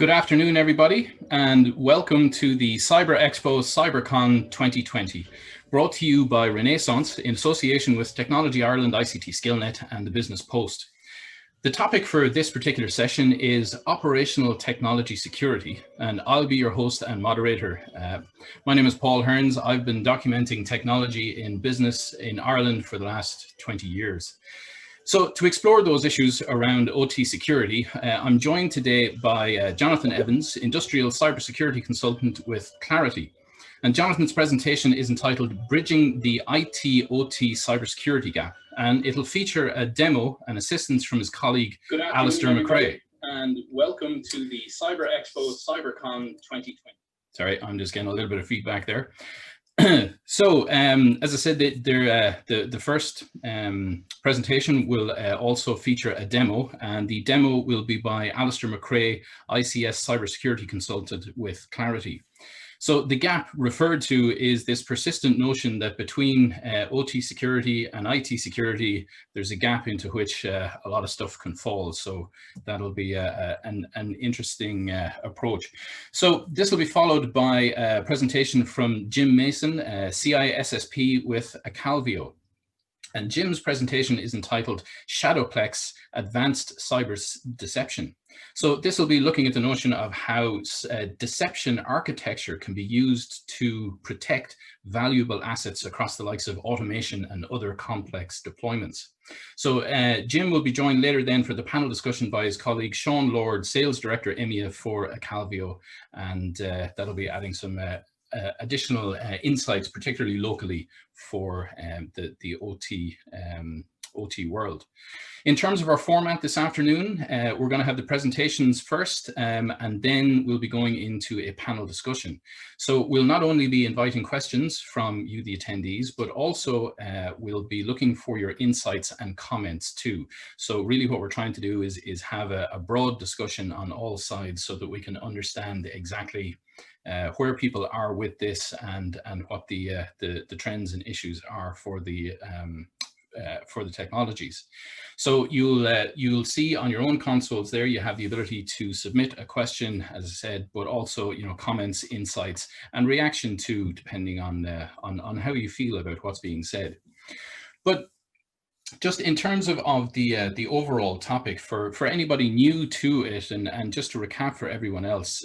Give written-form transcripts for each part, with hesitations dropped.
Good afternoon, everybody, and welcome to the Cyber Expo CyberCon 2020, brought to you by Renaissance in association with Technology Ireland, ICT SkillNet, and the Business Post. The topic for this particular session is operational technology security, and I'll be your host and moderator. My name is Paul Hearns. I've been documenting technology in business in Ireland for the last 20 years. So to explore those issues around OT security, I'm joined today by Jonathan Evans, Industrial Cybersecurity Consultant with Claroty. And Jonathan's presentation is entitled Bridging the IT-OT Cybersecurity Gap, and it'll feature a demo and assistance from his colleague, Alistair Macrae. And welcome to the Cyber Expo CyberCon 2020. Sorry, I'm just getting a little bit of feedback there. So, as I said, the first presentation will also feature a demo, and the demo will be by Alistair Macrae, ICS Cybersecurity Consultant with Claroty. So the gap referred to is this persistent notion that between OT security and IT security, there's a gap into which a lot of stuff can fall. So that'll be an interesting approach. So this will be followed by a presentation from Jim Mason, CISSP with Acalvio. And Jim's presentation is entitled Shadowplex, Advanced Cyber Deception. So this will be looking at the notion of how deception architecture can be used to protect valuable assets across the likes of automation and other complex deployments. So Jim will be joined later then for the panel discussion by his colleague Sean Lord, Sales Director EMEA for Acalvio, and that'll be adding some additional insights, particularly locally for the OT world. In terms of our format this afternoon, we're going to have the presentations first, and then we'll be going into a panel discussion. So we'll not only be inviting questions from you, the attendees, but also we'll be looking for your insights and comments too. So really what we're trying to do is have a broad discussion on all sides so that we can understand exactly where people are with this and what the trends and issues are for the technologies. So you'll see on your own consoles there, you have the ability to submit a question, as I said, but also comments, insights, and reaction to, depending on how you feel about what's being said. But just in terms of the overall topic for anybody new to it, and just to recap for everyone else,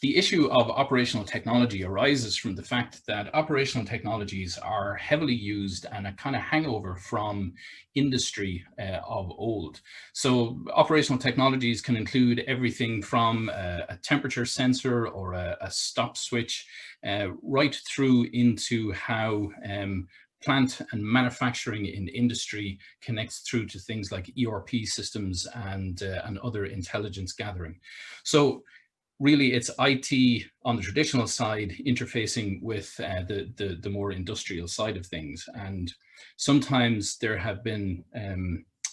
the issue of operational technology arises from the fact that operational technologies are heavily used and a kind of hangover from industry of old. So operational technologies can include everything from a temperature sensor or a stop switch, right through into how plant and manufacturing in industry connects through to things like ERP systems and other intelligence gathering. So really, it's IT on the traditional side interfacing with the more industrial side of things. And sometimes there have been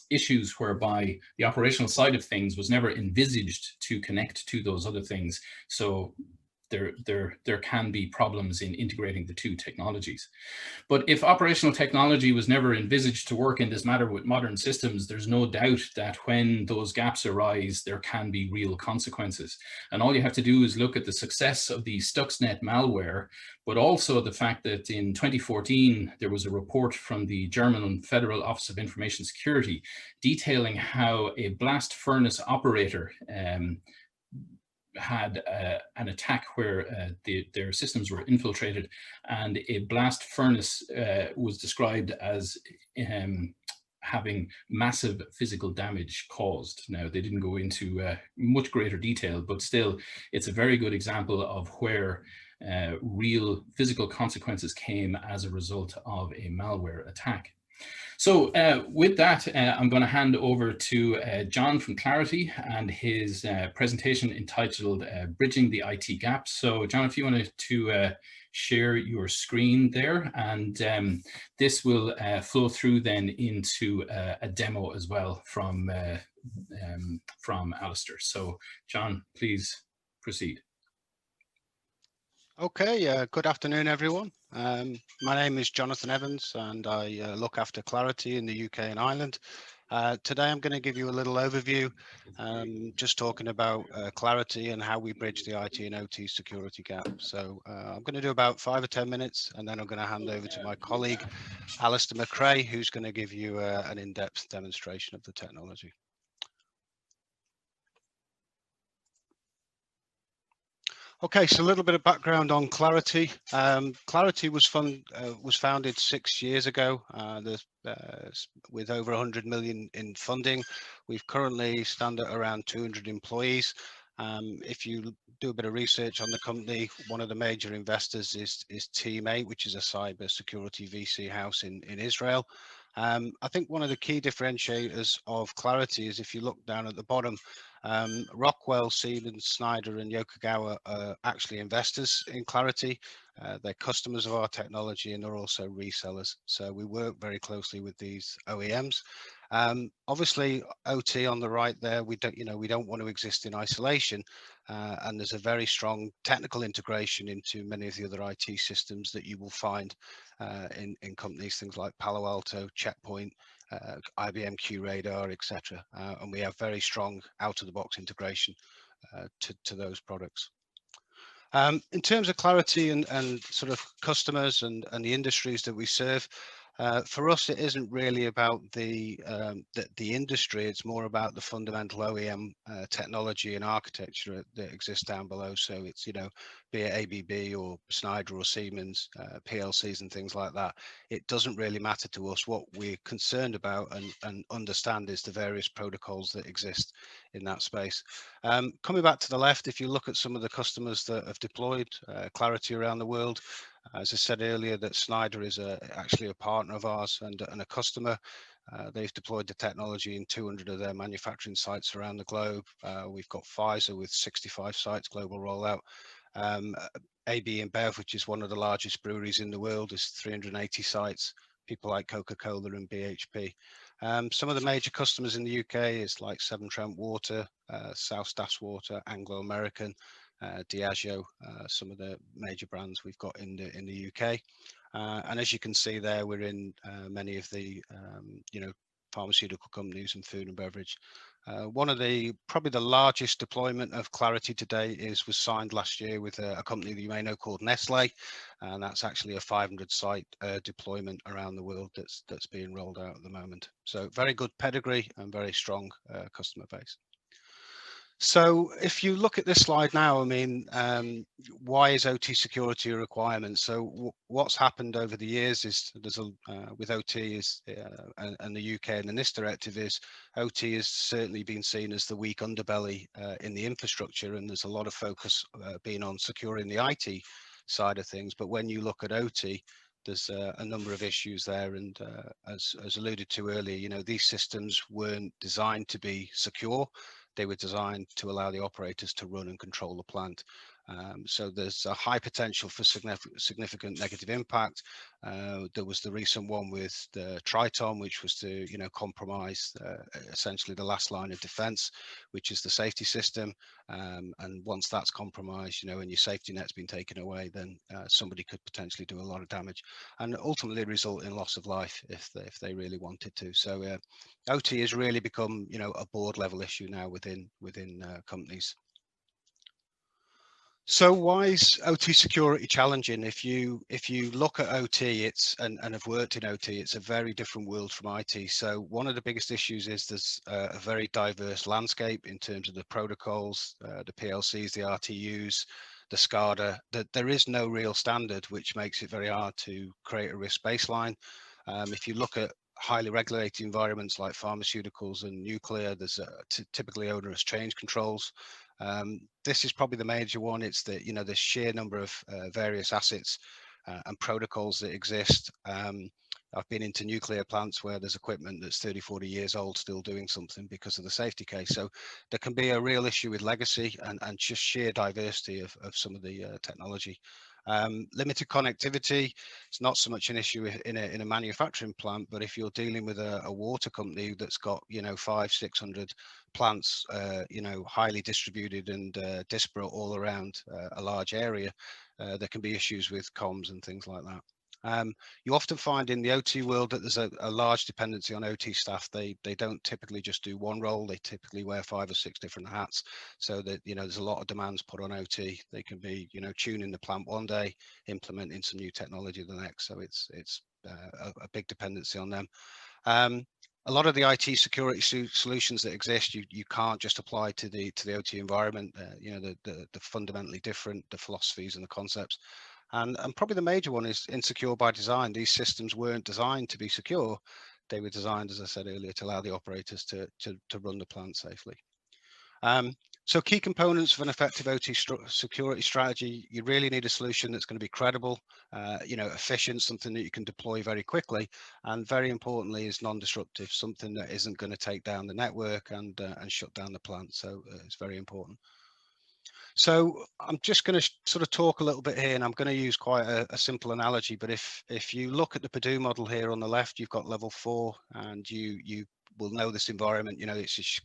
issues whereby the operational side of things was never envisaged to connect to those other things. So there can be problems in integrating the two technologies. But if operational technology was never envisaged to work in this manner with modern systems, there's no doubt that when those gaps arise, there can be real consequences. And all you have to do is look at the success of the Stuxnet malware, but also the fact that in 2014, there was a report from the German Federal Office of Information Security detailing how a blast furnace operator had an attack where their systems were infiltrated, and a blast furnace was described as having massive physical damage caused. Now, they didn't go into much greater detail, but still, it's a very good example of where real physical consequences came as a result of a malware attack. So with that, I'm going to hand over to John from Claroty and his presentation entitled Bridging the IT Gap. So John, if you wanted to share your screen there, and this will flow through then into a demo as well from Alistair. So John, please proceed. Okay, good afternoon, everyone. My name is Jonathan Evans, and I look after Claroty in the UK and Ireland. Today I'm going to give you a little overview, just talking about Claroty and how we bridge the IT and OT security gap. So I'm going to do about 5 or 10 minutes, and then I'm going to hand over to my colleague, Alistair Macrae, who's going to give you an in-depth demonstration of the technology. Okay, so a little bit of background on Claroty. Claroty was founded 6 years ago with over 100 million in funding. We've currently stand at around 200 employees. If you do a bit of research on the company, one of the major investors is Team 8, which is a cybersecurity VC house in Israel. I think one of the key differentiators of Claroty is if you look down at the bottom, Rockwell, Siemens, Schneider and Yokogawa are actually investors in Claroty. They're customers of our technology and they're also resellers. So we work very closely with these OEMs. Obviously, OT on the right there, we don't want to exist in isolation. And there's a very strong technical integration into many of the other IT systems that you will find in companies, things like Palo Alto, Checkpoint, IBM QRadar, etc. And we have very strong out-of-the-box integration to those products. In terms of Claroty and sort of customers and the industries that we serve, for us, it isn't really about the industry. It's more about the fundamental OEM technology and architecture that exists down below. So it's, be it ABB or Schneider or Siemens, PLCs and things like that. It doesn't really matter to us. What we're concerned about and understand is the various protocols that exist in that space. Coming back to the left, if you look at some of the customers that have deployed Claroty around the world, as I said earlier, that Schneider is actually a partner of ours and a customer. They've deployed the technology in 200 of their manufacturing sites around the globe. We've got Pfizer with 65 sites, global rollout. AB InBev, which is one of the largest breweries in the world, is 380 sites. People like Coca-Cola and BHP. Some of the major customers in the UK is like Severn Trent Water, South Staffs Water, Anglo American, Diageo, some of the major brands we've got in the UK. And as you can see there, we're in many of the pharmaceutical companies and food and beverage. One of probably the largest deployment of Claroty today was signed last year with a company that you may know called Nestle, and that's actually a 500 site deployment around the world that's being rolled out at the moment. So very good pedigree and very strong customer base. So if you look at this slide now, I mean, why is OT security a requirement? So what's happened over the years is with OT and the UK and the NIST directive is OT has certainly been seen as the weak underbelly in the infrastructure, and there's a lot of focus being on securing the IT side of things. But when you look at OT, there's a number of issues there, and as alluded to earlier, these systems weren't designed to be secure. They were designed to allow the operators to run and control the plant. So there's a high potential for significant negative impact. There was the recent one with the Triton, which was to compromise essentially the last line of defense, which is the safety system. And once that's compromised, and your safety net's been taken away, then somebody could potentially do a lot of damage and ultimately result in loss of life if they really wanted to. So OT has really become a board level issue now within companies. So why is OT security challenging? If you look at OT, and have worked in OT, it's a very different world from IT. So one of the biggest issues is there's a very diverse landscape in terms of the protocols, the PLCs, the RTUs, the SCADA. That there is no real standard, which makes it very hard to create a risk baseline. If you look at highly regulated environments like pharmaceuticals and nuclear, there's typically onerous change controls. This is probably the major one. It's the the sheer number of various assets and protocols that exist. I've been into nuclear plants where there's equipment that's 30, 40 years old still doing something because of the safety case. So there can be a real issue with legacy and just sheer diversity of some of the technology. Limited connectivity, it's not so much an issue in a manufacturing plant, but if you're dealing with a water company that's got 500-600 plants, highly distributed and disparate all around a large area, there can be issues with comms and things like that. You often find in the OT world that there's a large dependency on OT staff. They don't typically just do one role. They typically wear 5 or 6 different hats. So that, you know, there's a lot of demands put on OT. They can be, you know, tuning the plant one day, implementing some new technology the next. So it's a big dependency on them. A lot of the IT security solutions that exist, you can't just apply to the OT environment. You know, the fundamentally different, the philosophies and the concepts. And probably the major one is insecure by design. These systems weren't designed to be secure. They were designed, as I said earlier, to allow the operators to run the plant safely. So key components of an effective OT security strategy, you really need a solution that's going to be credible, you know, efficient, something that you can deploy very quickly, and very importantly is non-disruptive, something that isn't going to take down the network and shut down the plant. So it's very important. So I'm just going to sort of talk a little bit here, and I'm going to use quite a simple analogy. But if you look at the Purdue model here on the left, you've got level 4, and you will know this environment. You know, it's just,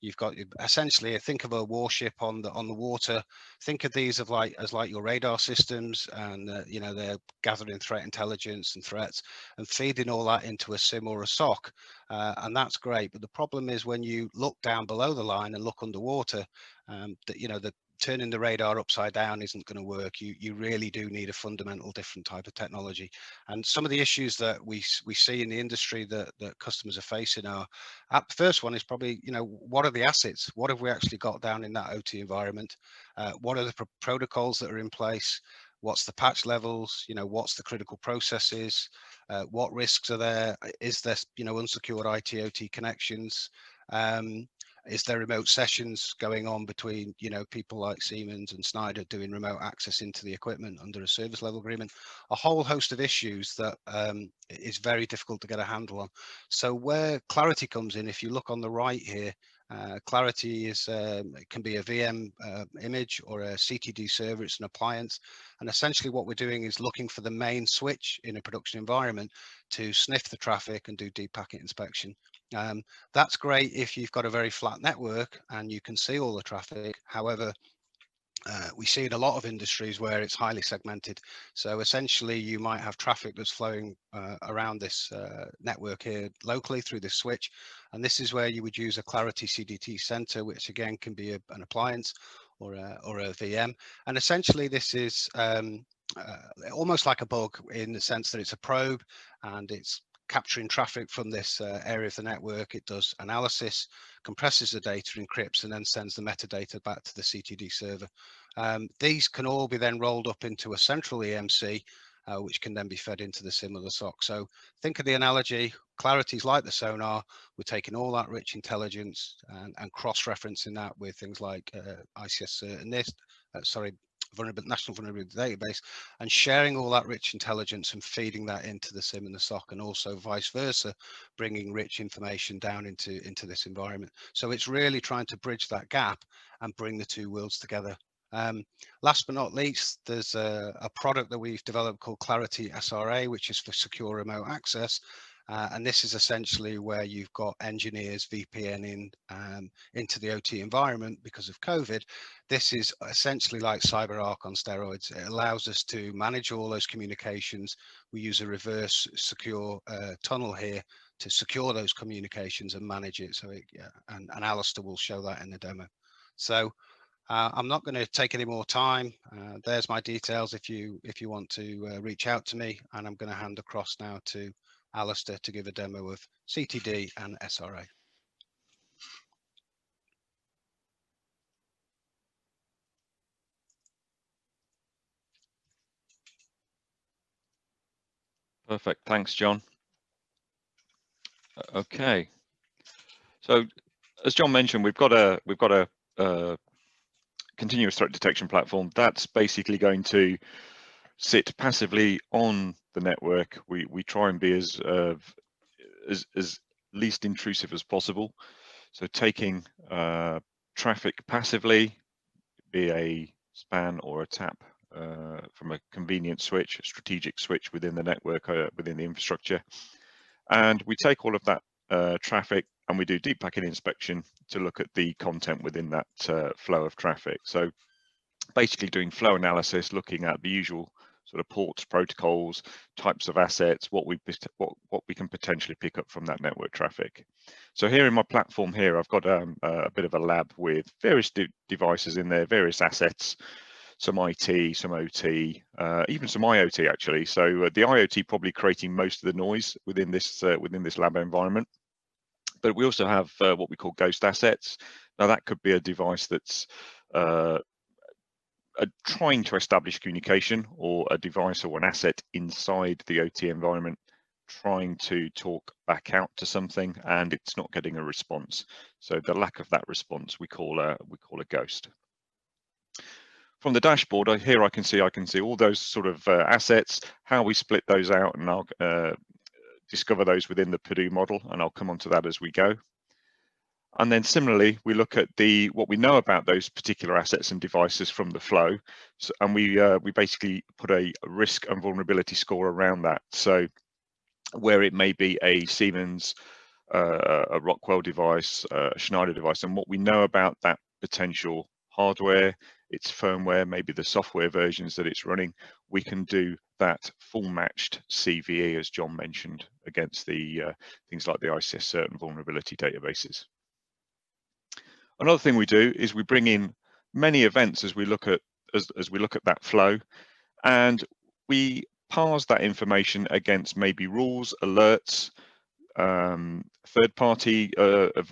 you've got essentially, think of a warship on the water. Think of these as like your radar systems, and you know, they're gathering threat intelligence and threats and feeding all that into a SIM or a SOC, and that's great. But the problem is when you look down below the line and look underwater, that, you know, the turning the radar upside down isn't going to work. You really do need a fundamental different type of technology. And some of the issues that we see in the industry that customers are facing are, the first one is probably, you know, what are the assets? What have we actually got down in that OT environment? What are the protocols that are in place? What's the patch levels? You know, what's the critical processes? What risks are there? Is there, you know, unsecured IT/OT connections? Is there remote sessions going on between, you know, people like Siemens and Schneider doing remote access into the equipment under a service level agreement? A whole host of issues that is very difficult to get a handle on. So where Claroty comes in, if you look on the right here, Claroty is it can be a VM image or a CTD server. It's an appliance, and essentially what we're doing is looking for the main switch in a production environment to sniff the traffic and do deep packet inspection. That's great if you've got a very flat network and you can see all the traffic. However, we see in a lot of industries where it's highly segmented. So essentially you might have traffic that's flowing around this network here locally through this switch. And this is where you would use a Claroty CDT center, which again can be an appliance or a VM. And essentially this is almost like a bug in the sense that it's a probe and it's capturing traffic from this area of the network. It does analysis, compresses the data, encrypts, and then sends the metadata back to the CTD server. These can all be then rolled up into a central EMC, which can then be fed into the SIM or the SOC. So think of the analogy, Claroty's like the sonar. We're taking all that rich intelligence and cross-referencing that with things like ICS and NIST, National Vulnerability Database, and sharing all that rich intelligence and feeding that into the SIM and the SOC, and also vice versa, bringing rich information down into this environment. So it's really trying to bridge that gap and bring the two worlds together. Last but not least, there's a product that we've developed called Claroty SRA, which is for secure remote access. And this is essentially where you've got engineers VPNing into the OT environment because of COVID. This is essentially like CyberArk on steroids. It allows us to manage all those communications. We use a reverse secure tunnel here to secure those communications and manage it. So and Alistair will show that in the demo. So I'm not going to take any more time. There's my details if you want to reach out to me, and I'm going to hand across now to Alistair to give a demo of CTD and SRA. Perfect. Thanks, John. Okay. So, as John mentioned, we've got a continuous threat detection platform that's basically going to sit passively on the network. We try and be as least intrusive as possible. So taking traffic passively, be a span or a tap from a convenient switch, a strategic switch within the network, within the infrastructure, and we take all of that traffic and we do deep packet inspection to look at the content within that flow of traffic. So basically doing flow analysis, looking at the usual sort of ports, protocols, types of assets, what we can potentially pick up from that network traffic. So here in my platform here, I've got a bit of a lab with various devices in there, various assets, some IT, some OT, even some IoT actually. So the IoT probably creating most of the noise within this lab environment. But we also have what we call ghost assets. Now that could be a device that's trying to establish communication, or a device or an asset inside the OT environment trying to talk back out to something and it's not getting a response. So the lack of that response we call a ghost. From the dashboard here I can see all those sort of assets, how we split those out, and I'll discover those within the Purdue model, and I'll come on to that as we go. And then similarly, we look at what we know about those particular assets and devices from the flow, and we basically put a risk and vulnerability score around that. So where it may be a Siemens, a Rockwell device, a Schneider device, and what we know about that potential hardware, its firmware, maybe the software versions that it's running, we can do that full matched CVE, as John mentioned, against the things like the ICS certain vulnerability databases. Another thing we do is we bring in many events as we look at that flow, and we parse that information against maybe rules, alerts, third-party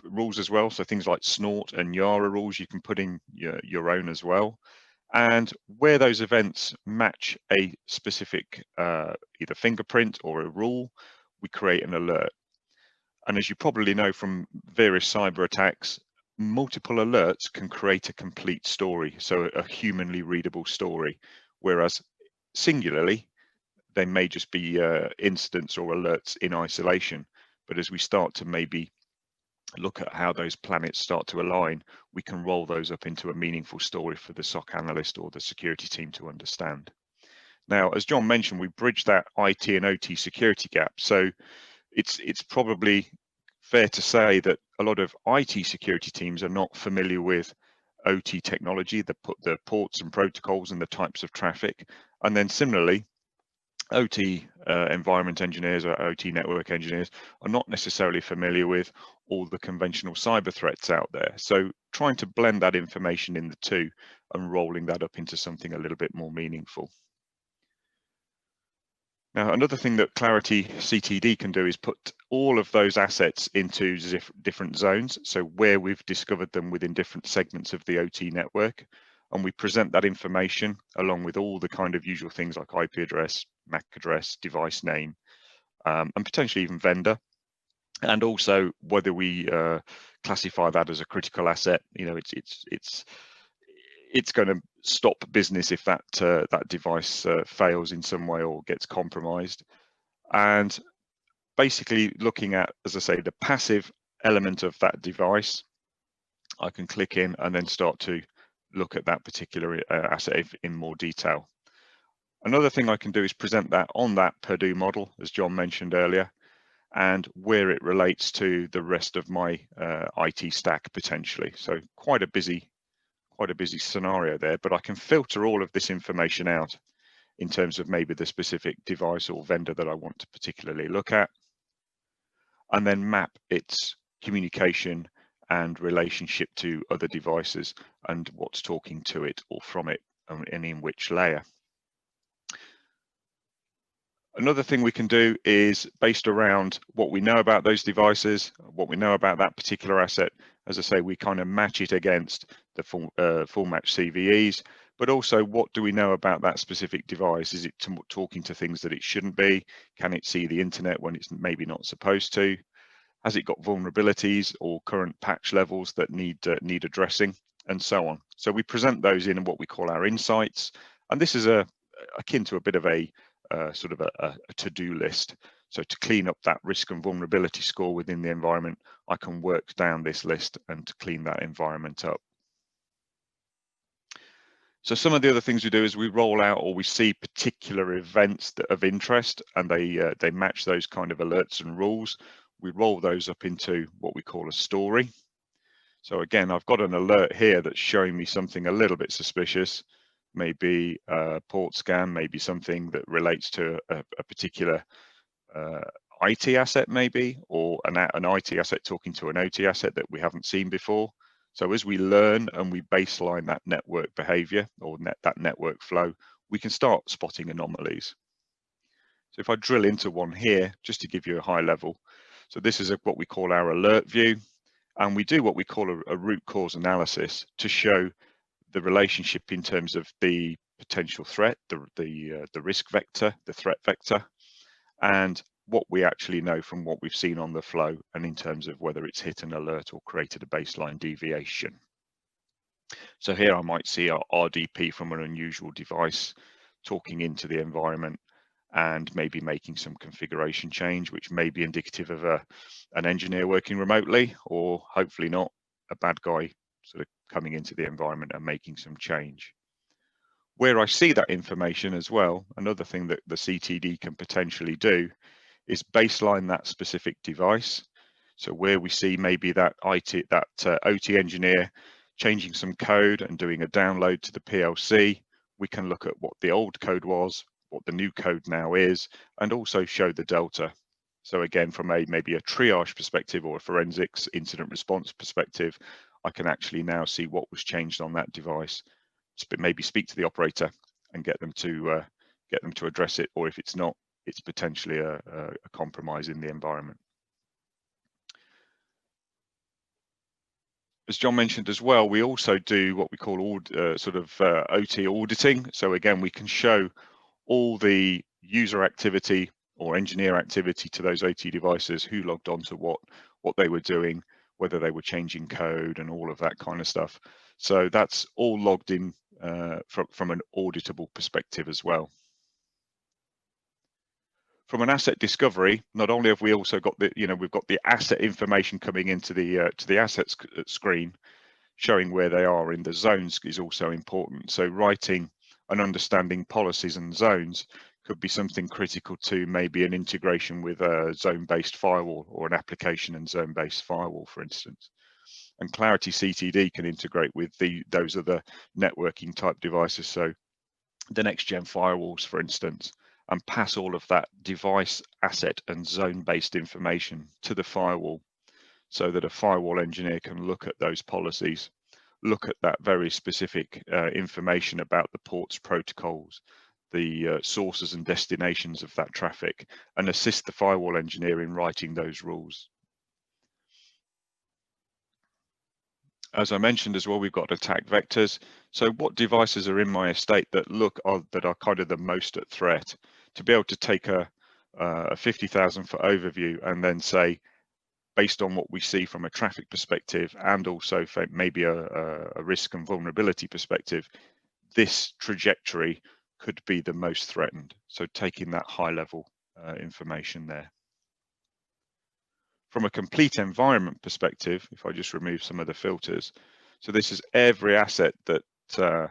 rules as well. So things like Snort and Yara rules, you can put in your own as well. And where those events match a specific either fingerprint or a rule, we create an alert. And as you probably know from various cyber attacks, multiple alerts can create a complete story, so a humanly readable story, whereas singularly they may just be incidents or alerts in isolation. But as we start to maybe look at how those planets start to align, we can roll those up into a meaningful story for the SOC analyst or the security team to understand. Now, as John mentioned, we bridge that IT and OT security gap. So it's probably fair to say that a lot of IT security teams are not familiar with OT technology, the ports and protocols and the types of traffic. And then similarly, OT environment engineers or OT network engineers are not necessarily familiar with all the conventional cyber threats out there. So trying to blend that information in the two and rolling that up into something a little bit more meaningful. Now, another thing that Claroty CTD can do is put all of those assets into different zones. So where we've discovered them within different segments of the OT network, and we present that information along with all the kind of usual things like IP address, MAC address, device name, and potentially even vendor. And also whether we classify that as a critical asset. You know, it's going to stop business if that device fails in some way or gets compromised. And basically looking at, as I say, the passive element of that device, I can click in and then start to look at that particular asset in more detail. Another thing I can do is present that on that Purdue model, as John mentioned earlier, and where it relates to the rest of my IT stack potentially. So quite a busy scenario there, but I can filter all of this information out in terms of maybe the specific device or vendor that I want to particularly look at, and then map its communication and relationship to other devices and what's talking to it or from it, and in which layer. Another thing we can do is based around what we know about those devices, what we know about that particular asset. As I say, we kind of match it against the full match CVEs, but also what do we know about that specific device? Is it talking to things that it shouldn't be? Can it see the internet when it's maybe not supposed to? Has it got vulnerabilities or current patch levels that need addressing, and so on? So we present those in what we call our insights, and this is akin to a bit of a sort of a to-do list. So to clean up that risk and vulnerability score within the environment, I can work down this list and to clean that environment up. So some of the other things we do is we roll out, or we see particular events that of interest, and they match those kind of alerts and rules. We roll those up into what we call a story. So again, I've got an alert here that's showing me something a little bit suspicious. maybe a port scan, maybe something that relates to a particular IT asset maybe, or an IT asset talking to an OT asset that we haven't seen before. So as we learn and we baseline that network behavior or that network flow, we can start spotting anomalies. So if I drill into one here, just to give you a high level, so this is what we call our alert view, and we do what we call a root cause analysis to show the relationship in terms of the potential threat, the risk vector, the threat vector, and what we actually know from what we've seen on the flow, and in terms of whether it's hit an alert or created a baseline deviation. So here I might see our RDP from an unusual device talking into the environment and maybe making some configuration change, which may be indicative of an engineer working remotely, or hopefully not, a bad guy sort of coming into the environment and making some change. Where I see that information as well, another thing that the CTD can potentially do is baseline that specific device. So where we see maybe that OT engineer changing some code and doing a download to the PLC, we can look at what the old code was, what the new code now is, and also show the delta. So again, from maybe a triage perspective or a forensics incident response perspective, I can actually now see what was changed on that device, maybe speak to the operator and get them to address it, or if it's not, it's potentially a compromise in the environment. As John mentioned as well, we also do what we call OT auditing. So again, we can show all the user activity or engineer activity to those OT devices, who logged on to what they were doing, whether they were changing code and all of that kind of stuff. So that's all logged in from an auditable perspective as well. From an asset discovery, not only have we also got we've got the asset information coming into the assets screen, showing where they are in the zones is also important. So writing and understanding policies and zones could be something critical to maybe an integration with a zone-based firewall or an application and zone-based firewall, for instance. And Claroty CTD can integrate with those other networking type devices, so the next-gen firewalls, for instance, and pass all of that device, asset, and zone-based information to the firewall, so that a firewall engineer can look at those policies, look at that very specific information about the ports protocols, the sources and destinations of that traffic, and assist the firewall engineer in writing those rules. As I mentioned as well, we've got attack vectors. So what devices are in my estate that are kind of the most at threat? To be able to take a 50,000 foot overview and then say, based on what we see from a traffic perspective and also for maybe a risk and vulnerability perspective, this trajectory could be the most threatened. So taking that high level information there. From a complete environment perspective, if I just remove some of the filters, so this is every asset that the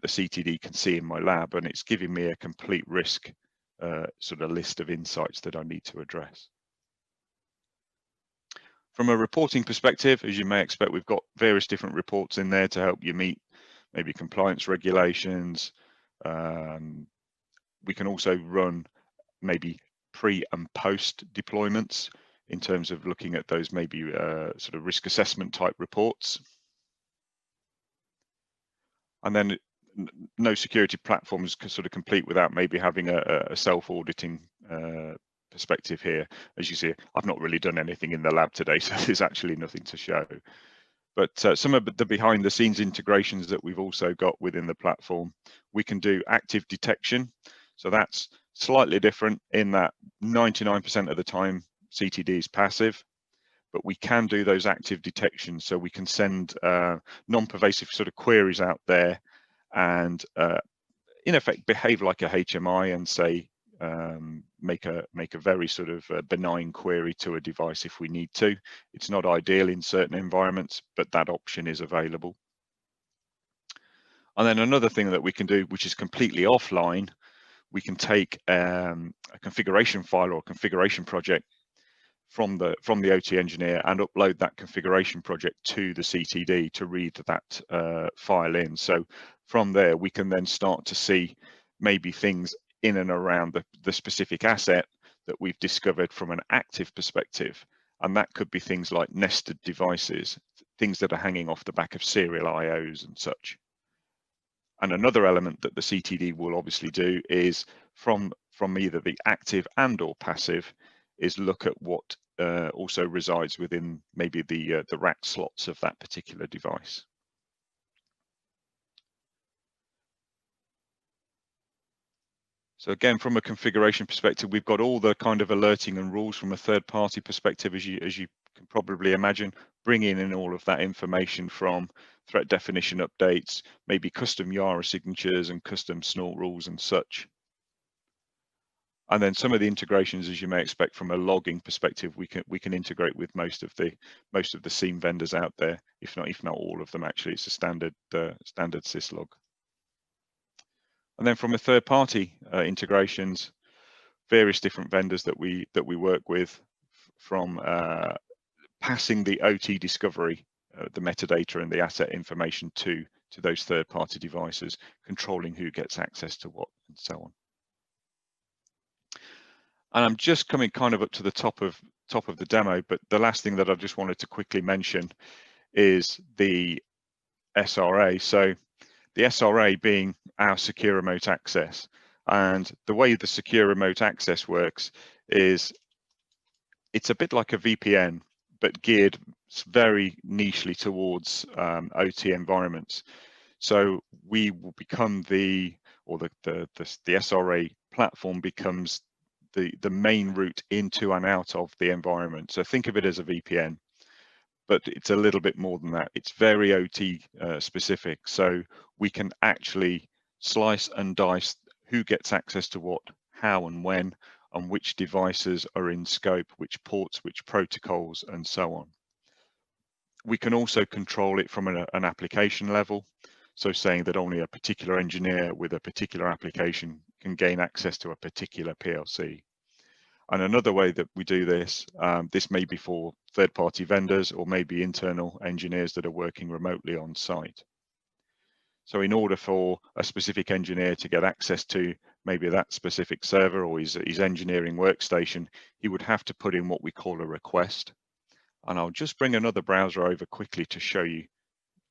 CTD can see in my lab, and it's giving me a complete risk sort of list of insights that I need to address. From a reporting perspective, as you may expect, we've got various different reports in there to help you meet maybe compliance regulations. We can also run maybe pre and post deployments in terms of looking at those maybe sort of risk assessment type reports. And then no security platforms can sort of complete without maybe having a self-auditing perspective here. As you see, I've not really done anything in the lab today, so there's actually nothing to show. But some of the behind the scenes integrations that we've also got within the platform, we can do active detection. So that's slightly different in that 99% of the time CTD is passive, but we can do those active detections. So we can send non-pervasive sort of queries out there and in effect behave like a HMI and say, make a very sort of benign query to a device if we need to. It's not ideal in certain environments, but that option is available. And then another thing that we can do, which is completely offline, we can take a configuration file or a configuration project from the OT engineer and upload that configuration project to the CTD to read that file in. So from there, we can then start to see maybe things in and around the specific asset that we've discovered from an active perspective. And that could be things like nested devices, things that are hanging off the back of serial IOs and such. And another element that the CTD will obviously do is from either the active and or passive is look at what also resides within maybe the rack slots of that particular device. So again, from a configuration perspective, we've got all the kind of alerting and rules from a third-party perspective, as you can probably imagine, bringing in all of that information from threat definition updates, maybe custom Yara signatures and custom snort rules and such. And then some of the integrations, as you may expect from a logging perspective, we can integrate with most of the SIEM vendors out there, if not all of them. Actually, it's a standard syslog. And then from a third-party integrations, various different vendors that we work with, from passing the OT discovery, the metadata and the asset information to those third-party devices, controlling who gets access to what, and so on. And I'm just coming kind of up to the top of the demo, but the last thing that I just wanted to quickly mention is the SRA. So the SRA being our secure remote access, and the way the secure remote access works is it's a bit like a VPN, but geared very nichely towards OT environments. So we will become the SRA platform becomes the main route into and out of the environment. So think of it as a VPN, but it's a little bit more than that. It's very OT specific. So we can actually slice and dice who gets access to what, how and when, and which devices are in scope, which ports, which protocols, and so on. We can also control it from an application level. So saying that only a particular engineer with a particular application can gain access to a particular PLC. And another way that we do this, this may be for third-party vendors or maybe internal engineers that are working remotely on site. So in order for a specific engineer to get access to maybe that specific server or his engineering workstation, he would have to put in what we call a request. And I'll just bring another browser over quickly to show you,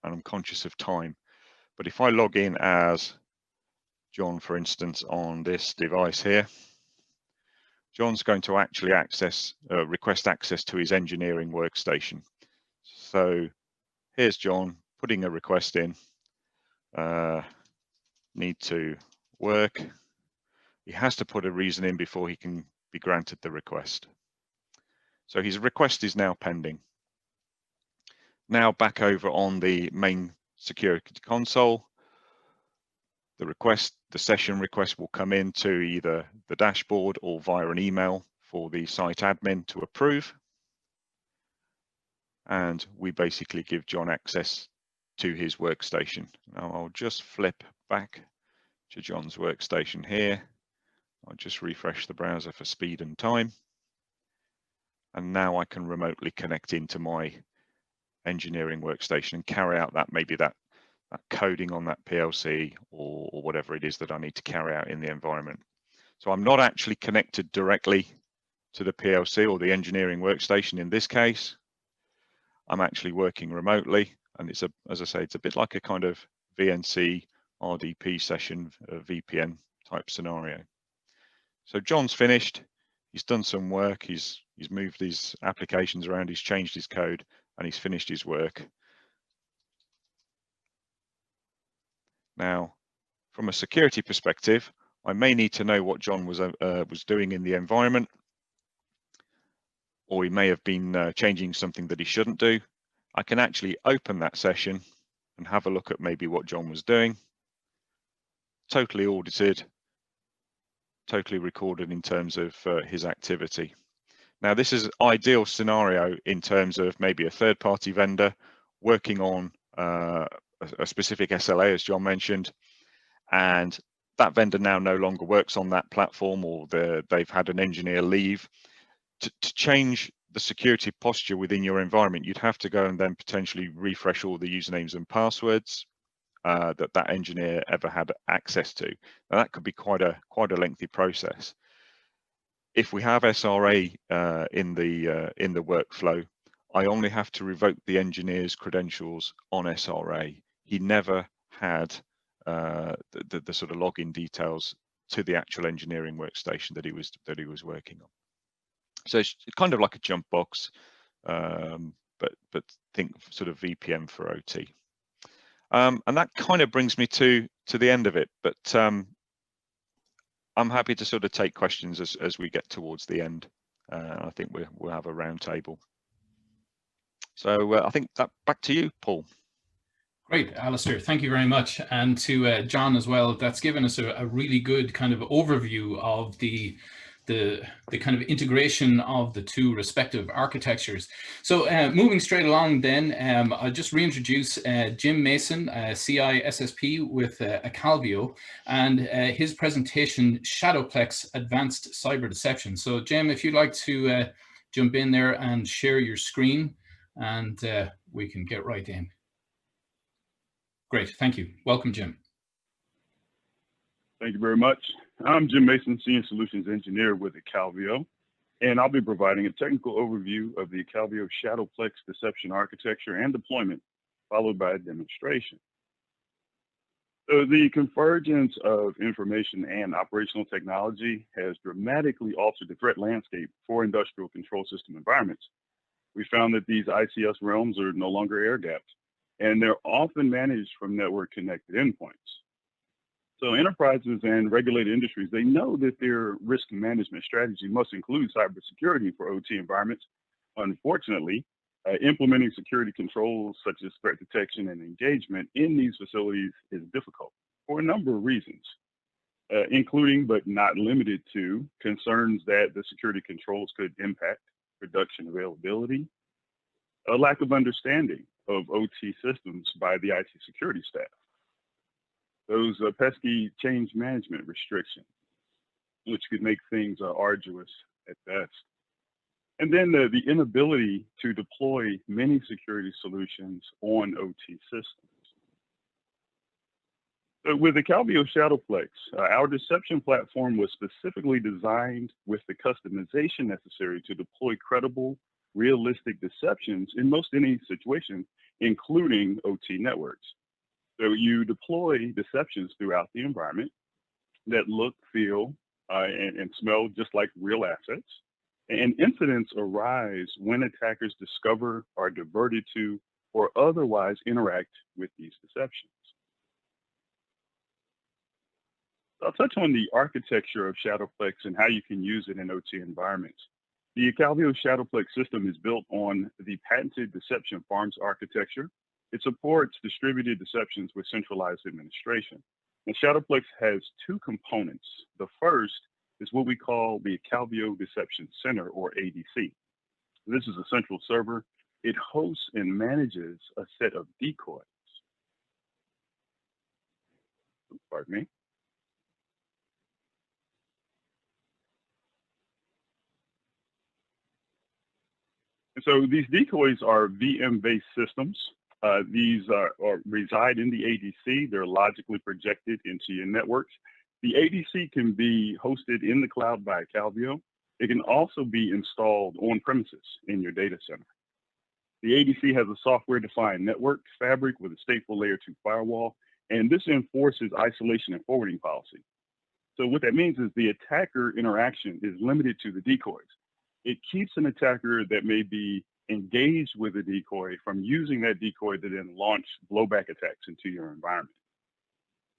and I'm conscious of time. But if I log in as John, for instance, on this device here, John's going to actually request access to his engineering workstation. So here's John putting a request in, need to work. He has to put a reason in before he can be granted the request. So his request is now pending. Now back over on the main security console, the session request will come into either the dashboard or via an email for the site admin to approve. And we basically give John access to his workstation. Now I'll just flip back to John's workstation here. I'll just refresh the browser for speed and time. And now I can remotely connect into my engineering workstation and carry out that coding on that PLC or whatever it is that I need to carry out in the environment. So I'm not actually connected directly to the PLC or the engineering workstation in this case. I'm actually working remotely, and it's as I say, it's a bit like a kind of VNC RDP session, VPN type scenario. So John's finished. He's done some work. He's moved his applications around. He's changed his code, and he's finished his work. Now, from a security perspective, I may need to know what John was doing in the environment, or he may have been changing something that he shouldn't do. I can actually open that session and have a look at maybe what John was doing. Totally audited, totally recorded in terms of his activity. Now, this is an ideal scenario in terms of maybe a third-party vendor working on a specific SLA, as John mentioned, and that vendor now no longer works on that platform, or they've had an engineer leave. To change the security posture within your environment, you'd have to go and then potentially refresh all the usernames and passwords. that engineer ever had access to. Now, that could be quite a lengthy process. If we have SRA in the workflow, I only have to revoke the engineer's credentials on SRA. He never had the sort of login details to the actual engineering workstation that he was working on. So it's kind of like a jump box, but think sort of VPN for OT. And that kind of brings me to the end of it. But I'm happy to sort of take questions as we get towards the end. I think we'll have a round table. So I think that back to you, Paul. Great, Alistair, thank you very much. And to John as well, that's given us a really good kind of overview of the kind of integration of the two respective architectures. So moving straight along then, I'll just reintroduce Jim Mason, CISSP with Acalvio, and his presentation, Shadowplex Advanced Cyber Deception. So Jim, if you'd like to jump in there and share your screen, and we can get right in. Great, thank you. Welcome, Jim. Thank you very much. I'm Jim Mason, Senior Solutions Engineer with Acalvio, and I'll be providing a technical overview of the Acalvio Shadowplex deception architecture and deployment, followed by a demonstration. So the convergence of information and operational technology has dramatically altered the threat landscape for industrial control system environments. We found that these ICS realms are no longer air-gapped, and they're often managed from network-connected endpoints. So enterprises and regulated industries, they know that their risk management strategy must include cybersecurity for OT environments. Unfortunately, implementing security controls such as threat detection and engagement in these facilities is difficult for a number of reasons, including but not limited to concerns that the security controls could impact production availability, a lack of understanding of OT systems by the IT security staff, those pesky change management restrictions, which could make things arduous at best. And then the inability to deploy many security solutions on OT systems. So with the Acalvio Shadowplex, our deception platform was specifically designed with the customization necessary to deploy credible, realistic deceptions in most any situation, including OT networks. So you deploy deceptions throughout the environment that look, feel, and smell just like real assets. And incidents arise when attackers discover, are diverted to, or otherwise interact with these deceptions. I'll touch on the architecture of Shadowplex and how you can use it in OT environments. The Acalvio Shadowplex system is built on the patented deception farms architecture. It supports distributed deceptions with centralized administration. And Shadowplex has two components. The first is what we call the Acalvio Deception Center, or ADC. This is a central server. It hosts and manages a set of decoys. Pardon me. And so these decoys are VM-based systems. These reside in the ADC. They're logically projected into your networks. The ADC can be hosted in the cloud by Acalvio. It can also be installed on premises in your data center. The ADC has a software-defined network fabric with a stateful layer 2 firewall, and this enforces isolation and forwarding policy. So what that means is the attacker interaction is limited to the decoys. It keeps an attacker that may be engaged with a decoy from using that decoy to then launch blowback attacks into your environment.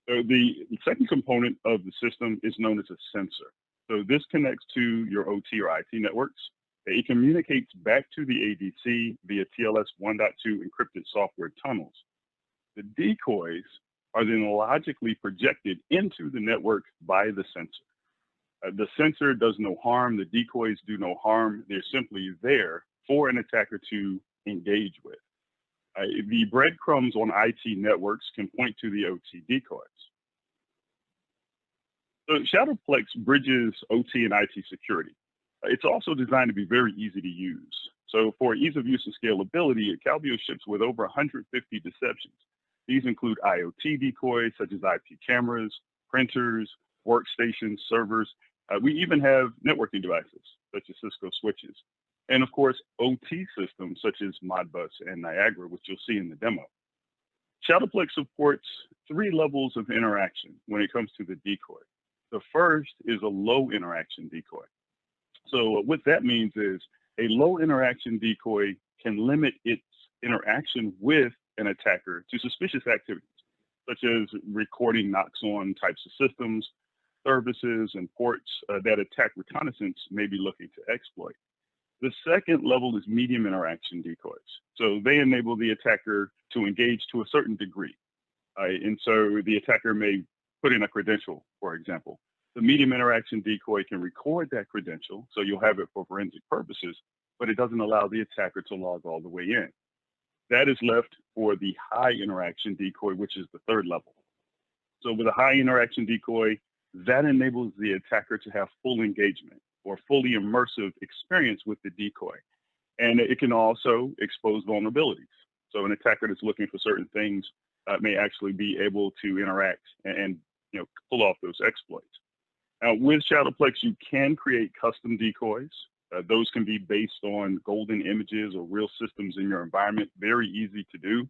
So the second component of the system is known as a sensor. So this connects to your OT or IT networks. It communicates back to the ADC via TLS 1.2 encrypted software tunnels. The decoys are then logically projected into the network by the sensor. The sensor does no harm. The decoys do no harm. They're simply there for an attacker to engage with. The breadcrumbs on IT networks can point to the OT decoys. So Shadowplex bridges OT and IT security. It's also designed to be very easy to use. So for ease of use and scalability, Acalvio ships with over 150 deceptions. These include IoT decoys, such as IP cameras, printers, workstations, servers. We even have networking devices, such as Cisco switches. And of course, OT systems, such as Modbus and Niagara, which you'll see in the demo. Shadowplex supports 3 levels of interaction when it comes to the decoy. The first is a low interaction decoy. So what that means is a low interaction decoy can limit its interaction with an attacker to suspicious activities, such as recording knocks on types of systems, services, and ports that attack reconnaissance may be looking to exploit. The second level is medium interaction decoys. So they enable the attacker to engage to a certain degree. And so the attacker may put in a credential, for example. The medium interaction decoy can record that credential, so you'll have it for forensic purposes, but it doesn't allow the attacker to log all the way in. That is left for the high interaction decoy, which is the third level. So with a high interaction decoy, that enables the attacker to have full engagement or fully immersive experience with the decoy. And it can also expose vulnerabilities. So an attacker that's looking for certain things may actually be able to interact and pull off those exploits. Now, with Shadowplex, you can create custom decoys. Those can be based on golden images or real systems in your environment. Very easy to do.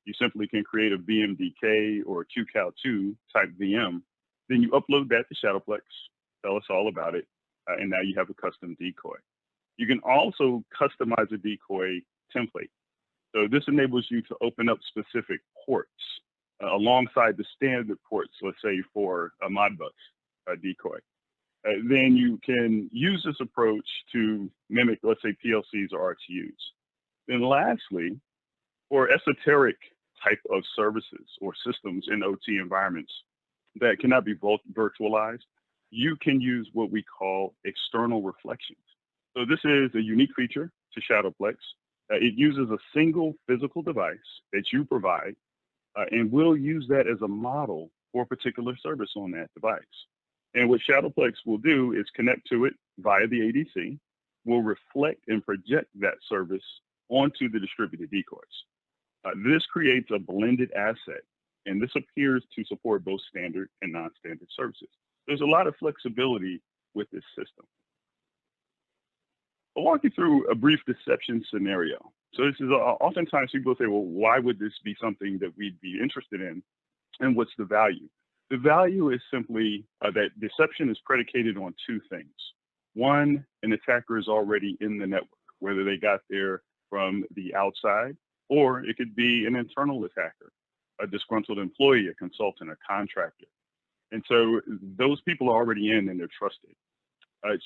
You simply can create a VMDK or a QCAL2 type VM. Then you upload that to Shadowplex, tell us all about it, and now you have a custom decoy. You can also customize a decoy template. So this enables you to open up specific ports alongside the standard ports, let's say for a Modbus decoy. Then you can use this approach to mimic, let's say, PLCs or RTUs. Then lastly, for esoteric type of services or systems in OT environments that cannot be virtualized, you can use what we call external reflections. So this is a unique feature to Shadowplex. It uses a single physical device that you provide, and we'll use that as a model for a particular service on that device. And what Shadowplex will do is connect to it via the ADC. We'll reflect and project that service onto the distributed decoys. This creates a blended asset, and this appears to support both standard and non-standard services. There's a lot of flexibility with this system. I'll walk you through a brief deception scenario. So this is oftentimes people say, well, why would this be something that we'd be interested in? And what's the value? The value is simply that deception is predicated on 2 things. One, an attacker is already in the network, whether they got there from the outside, or it could be an internal attacker, a disgruntled employee, a consultant, a contractor. And so those people are already in and they're trusted.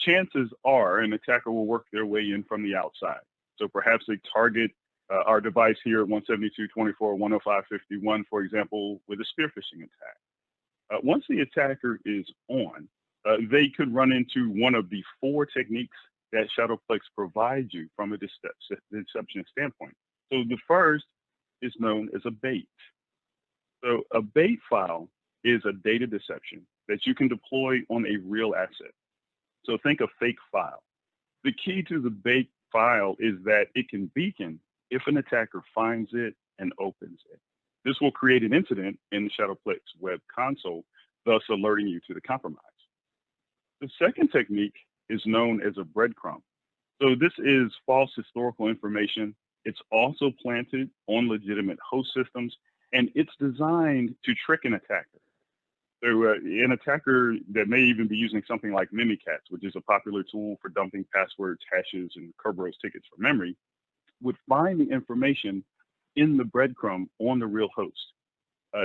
Chances are an attacker will work their way in from the outside. So perhaps they target our device here at 172.24.105.51, for example, with a spear phishing attack. Once the attacker is on, they could run into one of the 4 techniques that Shadowplex provides you from a deception standpoint. So the first is known as a bait. So a bait file is a data deception that you can deploy on a real asset. So think a fake file. The key to the bait file is that it can beacon if an attacker finds it and opens it. This will create an incident in the Shadowplex web console, thus alerting you to the compromise. The second technique is known as a breadcrumb. So this is false historical information. It's also planted on legitimate host systems, and it's designed to trick an attacker. So an attacker that may even be using something like Mimikatz, which is a popular tool for dumping passwords, hashes, and Kerberos tickets from memory, would find the information in the breadcrumb on the real host.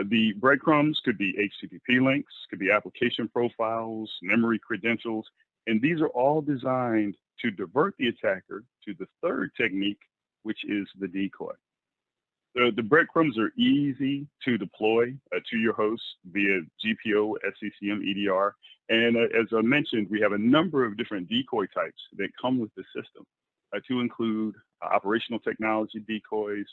The breadcrumbs could be HTTP links, could be application profiles, memory credentials, and these are all designed to divert the attacker to the third technique, which is the decoy. The breadcrumbs are easy to deploy to your host via GPO, SCCM, EDR. And as I mentioned, we have a number of different decoy types that come with the system to include operational technology decoys.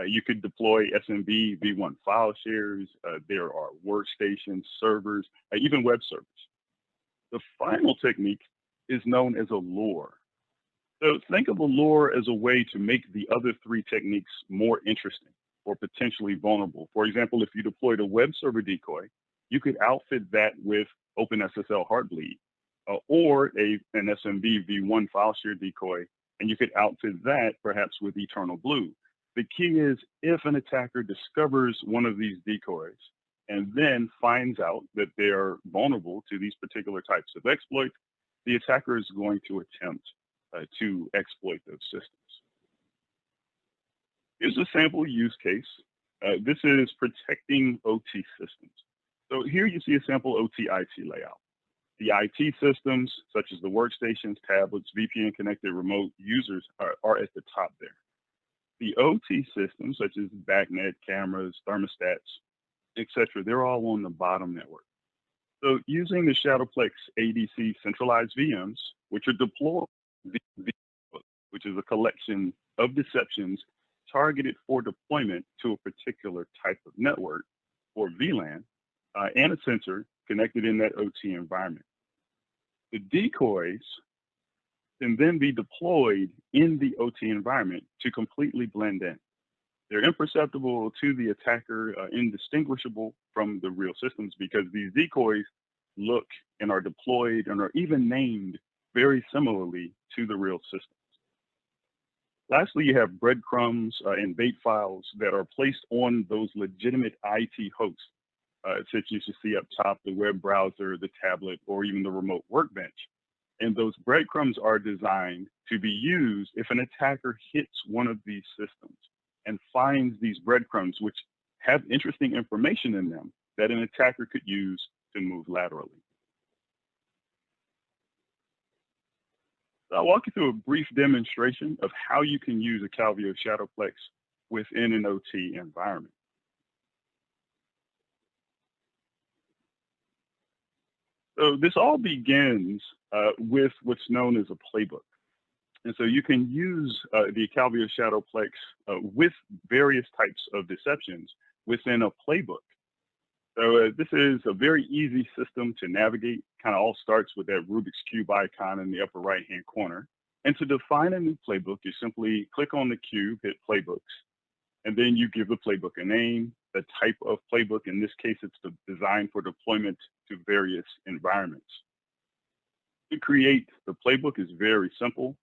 You could deploy SMB V1 file shares. There are workstations, servers, even web servers. The final technique is known as a lure. So think of a lure as a way to make the other 3 techniques more interesting or potentially vulnerable. For example, if you deployed a web server decoy, you could outfit that with OpenSSL Heartbleed or an SMB v1 file share decoy, and you could outfit that perhaps with Eternal Blue. The key is if an attacker discovers one of these decoys and then finds out that they are vulnerable to these particular types of exploits, the attacker is going to attempt to exploit those systems. Here's a sample use case. This is protecting OT systems. So here you see a sample OT IT layout. The IT systems, such as the workstations, tablets, VPN connected remote users are at the top there. The OT systems, such as backnet, cameras, thermostats, etc., they're all on the bottom network. So using the Shadowplex ADC centralized VMs, which are deployed, which is a collection of deceptions targeted for deployment to a particular type of network, or VLAN, and a sensor connected in that OT environment. The decoys can then be deployed in the OT environment to completely blend in. They're imperceptible to the attacker, indistinguishable from the real systems, because these decoys look and are deployed and are even named very similarly to the real systems. Lastly, you have breadcrumbs and bait files that are placed on those legitimate IT hosts, such as you see up top, the web browser, the tablet, or even the remote workbench. And those breadcrumbs are designed to be used if an attacker hits one of these systems and finds these breadcrumbs, which have interesting information in them that an attacker could use to move laterally. So I'll walk you through a brief demonstration of how you can use Acalvio Shadowplex within an OT environment. So this all begins with what's known as a playbook. And so you can use the Acalvio Shadowplex with various types of deceptions within a playbook. So this is a very easy system to navigate. Kind of all starts with that Rubik's Cube icon in the upper right-hand corner. And to define a new playbook, you simply click on the cube, hit Playbooks, and then you give the playbook a name, the type of playbook. In this case, it's designed for deployment to various environments. To create the playbook is very simple.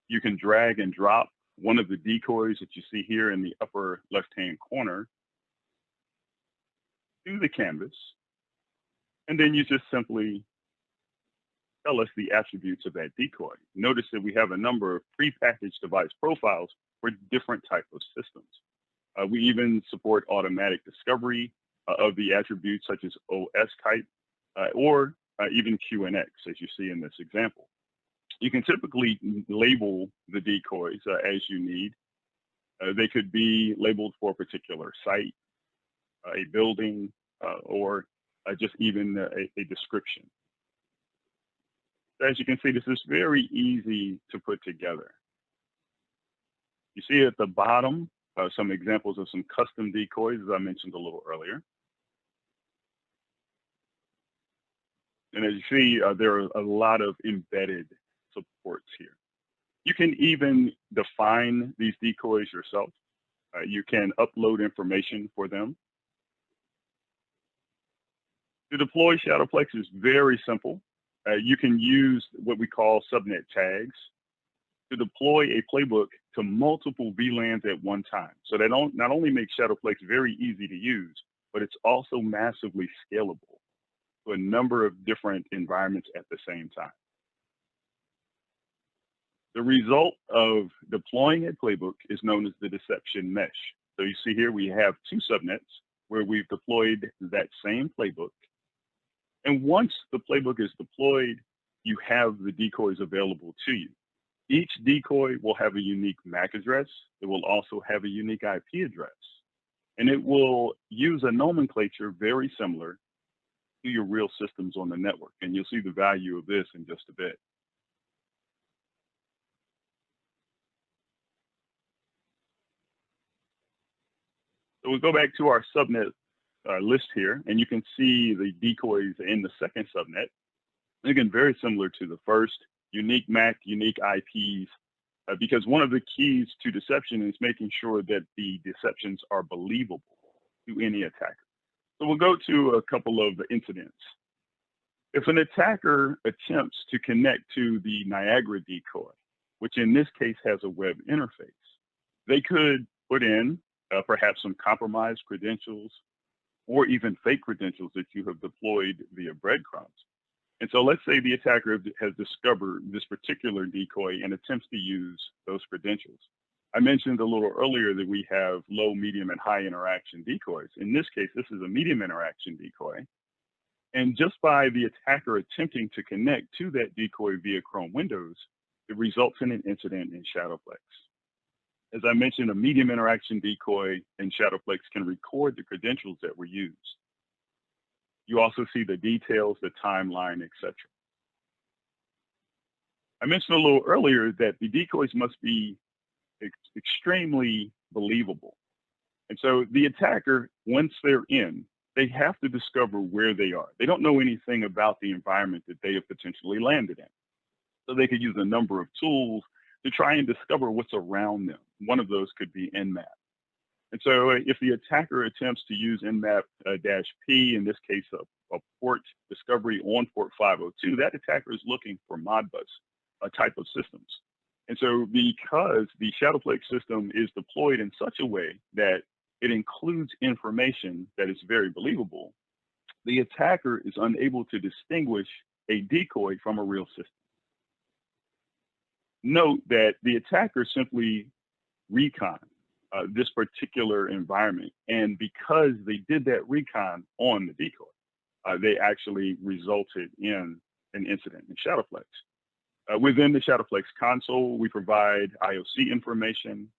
You can drag and drop one of the decoys that you see here in the upper left-hand corner to the canvas, and then you just simply tell us the attributes of that decoy. Notice that we have a number of prepackaged device profiles for different types of systems. We even support automatic discovery of the attributes such as OS type or even QNX, as you see in this example. You can typically label the decoys as you need. They could be labeled for a particular site, a building, or just even a description. As you can see, this is very easy to put together. You see at the bottom some examples of some custom decoys, as I mentioned a little earlier. And as you see, there are a lot of embedded supports here. You can even define these decoys yourself. You can upload information for them. To deploy Shadowplex is very simple. You can use what we call subnet tags to deploy a playbook to multiple VLANs at one time. So that not only makes Shadowplex very easy to use, but it's also massively scalable to a number of different environments at the same time. The result of deploying a playbook is known as the deception mesh. So you see here we have two subnets where we've deployed that same playbook. And once the playbook is deployed, you have the decoys available to you. Each decoy will have a unique MAC address. It will also have a unique IP address. And it will use a nomenclature very similar to your real systems on the network. And you'll see the value of this in just a bit. So we'll go back to our subnet list here, and you can see the decoys in the second subnet. Again, very similar to the first, unique MAC, unique IPs, because one of the keys to deception is making sure that the deceptions are believable to any attacker. So we'll go to a couple of incidents. If an attacker attempts to connect to the Niagara decoy, which in this case has a web interface, they could put in perhaps some compromised credentials or even fake credentials that you have deployed via breadcrumbs. And so let's say the attacker has discovered this particular decoy and attempts to use those credentials. I mentioned a little earlier that we have low, medium, and high interaction decoys. In this case, this is a medium interaction decoy. And just by the attacker attempting to connect to that decoy via Chrome Windows, it results in an incident in Shadowplex. As I mentioned, a medium interaction decoy in Shadowplex can record the credentials that were used. You also see the details, the timeline, etc. I mentioned a little earlier that the decoys must be extremely believable. And so the attacker, once they're in, they have to discover where they are. They don't know anything about the environment that they have potentially landed in. So they could use a number of tools to try and discover what's around them. One of those could be Nmap. And so if the attacker attempts to use Nmap-P, in this case, a port discovery on port 502, that attacker is looking for Modbus type of systems. And so because the Shadowplex system is deployed in such a way that it includes information that is very believable, the attacker is unable to distinguish a decoy from a real system. Note that the attacker simply recon this particular environment. And because they did that recon on the decoy, they actually resulted in an incident in Shadowplex. Within the Shadowplex console, we provide IOC information,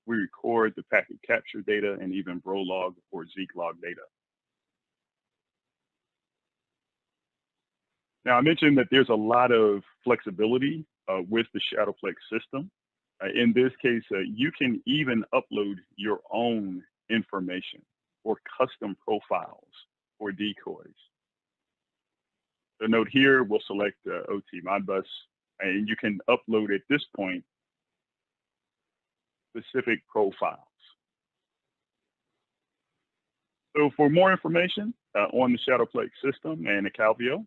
we record the packet capture data, and even BroLog or Zeek log data. Now, I mentioned that there's a lot of flexibility with the Shadowplex system. In this case, you can even upload your own information or custom profiles for decoys. So note here, we'll select OT Modbus, and you can upload at this point specific profiles. So for more information on the Shadowplex system and Acalvio,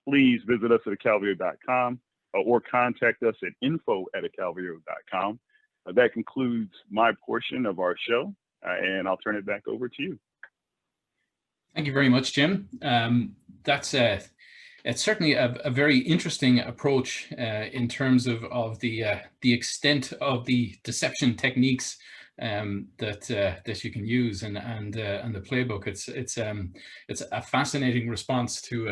please visit us at acalvio.com or contact us at info@acalvio.com. That concludes my portion of our show, and I'll turn it back over to you. Thank you very much, Jim. It's certainly a very interesting approach in terms of the extent of the deception techniques that you can use and the playbook. It's a fascinating response to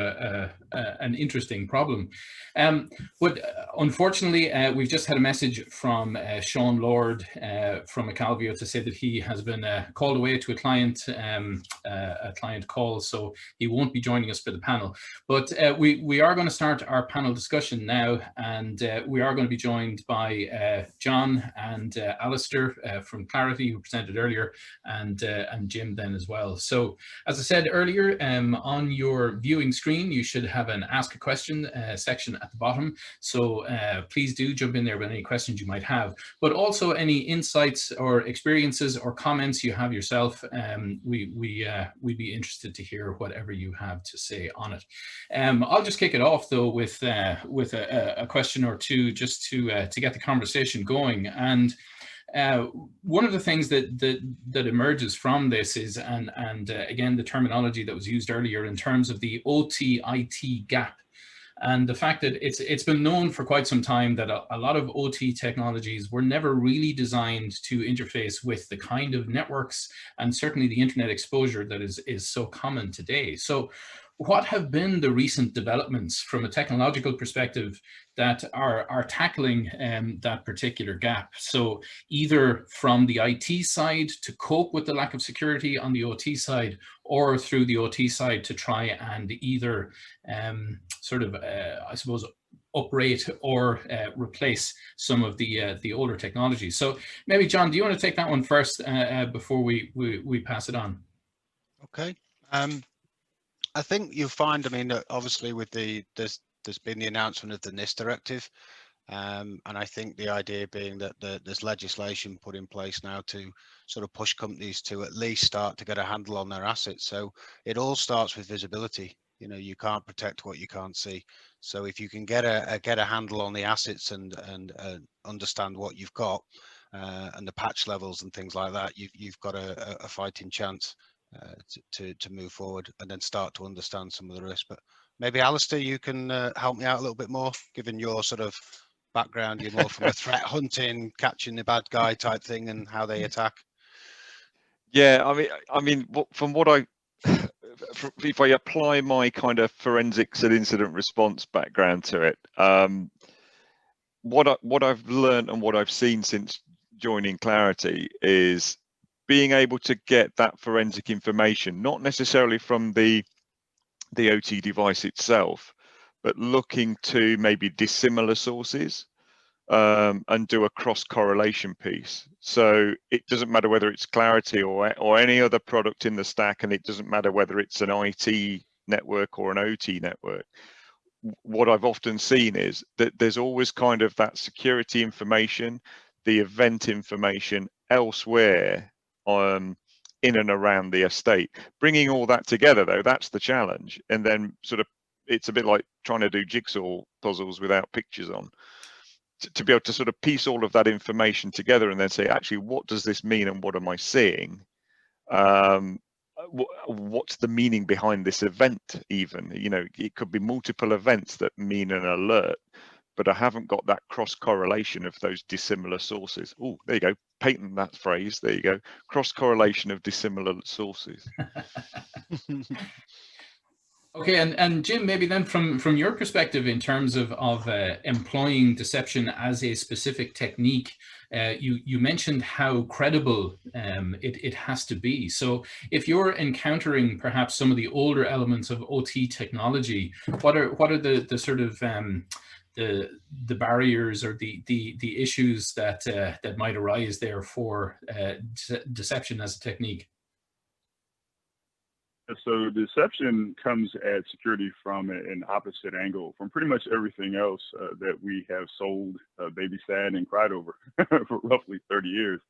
an interesting problem. But unfortunately, we've just had a message from Sean Lord from Acalvio to say that he has been called away to a client call, so he won't be joining us for the panel. But we are going to start our panel discussion now, and we are going to be joined by John and Alistair from Claroty, who presented earlier, and Jim then as well. So as I said earlier, on your viewing screen, you should have an Ask a Question section at the bottom. So please do jump in there with any questions you might have, but also any insights or experiences or comments you have yourself. We'd be interested to hear whatever you have to say on it. I'll just kick it off though with a question or two just to get the conversation going. And one of the things that emerges from this is, and again, the terminology that was used earlier in terms of the OT-IT gap, and the fact that it's been known for quite some time that a lot of OT technologies were never really designed to interface with the kind of networks and certainly the internet exposure that is so common today. So what have been the recent developments from a technological perspective that are tackling that particular gap? So either from the IT side to cope with the lack of security on the OT side, or through the OT side to try and either I suppose, uprate or replace some of the older technologies. So maybe, John, do you want to take that one first before we pass it on? Okay. I think you'll find, I mean, obviously with there's been the announcement of the NIST directive, And I think the idea being that there's legislation put in place now to sort of push companies to at least start to get a handle on their assets. So it all starts with visibility. You know, you can't protect what you can't see. So if you can get a handle on the assets and understand what you've got and the patch levels and things like that, you've got a fighting chance to move forward and then start to understand some of the risks. But maybe Alistair, you can help me out a little bit more, given your sort of background. You're more from a threat hunting, catching the bad guy type thing, and how they attack. Yeah, I mean, from what I, if I apply my kind of forensics and incident response background to it, what I've learned and what I've seen since joining Claroty is being able to get that forensic information, not necessarily from the OT device itself, but looking to maybe dissimilar sources. And do a cross correlation piece. So it doesn't matter whether it's Claroty or any other product in the stack, and it doesn't matter whether it's an IT network or an OT network. What I've often seen is that there's always kind of that security information, the event information elsewhere in and around the estate. Bringing all that together, though, that's the challenge. And then sort of it's a bit like trying to do jigsaw puzzles without pictures on. To be able to sort of piece all of that information together and then say, actually, what does this mean and what am I seeing? What's the meaning behind this event even? You know, it could be multiple events that mean an alert, but I haven't got that cross correlation of those dissimilar sources. Oh, there you go. Patent that phrase. There you go. Cross correlation of dissimilar sources. Okay, and Jim, maybe then from your perspective in terms of employing deception as a specific technique, you mentioned how credible it has to be. So if you're encountering perhaps some of the older elements of OT technology, what are the sort of the barriers or the issues that might arise there for deception as a technique? So deception comes at security from an opposite angle from pretty much everything else that we have sold, babysat, and cried over for roughly 30 years.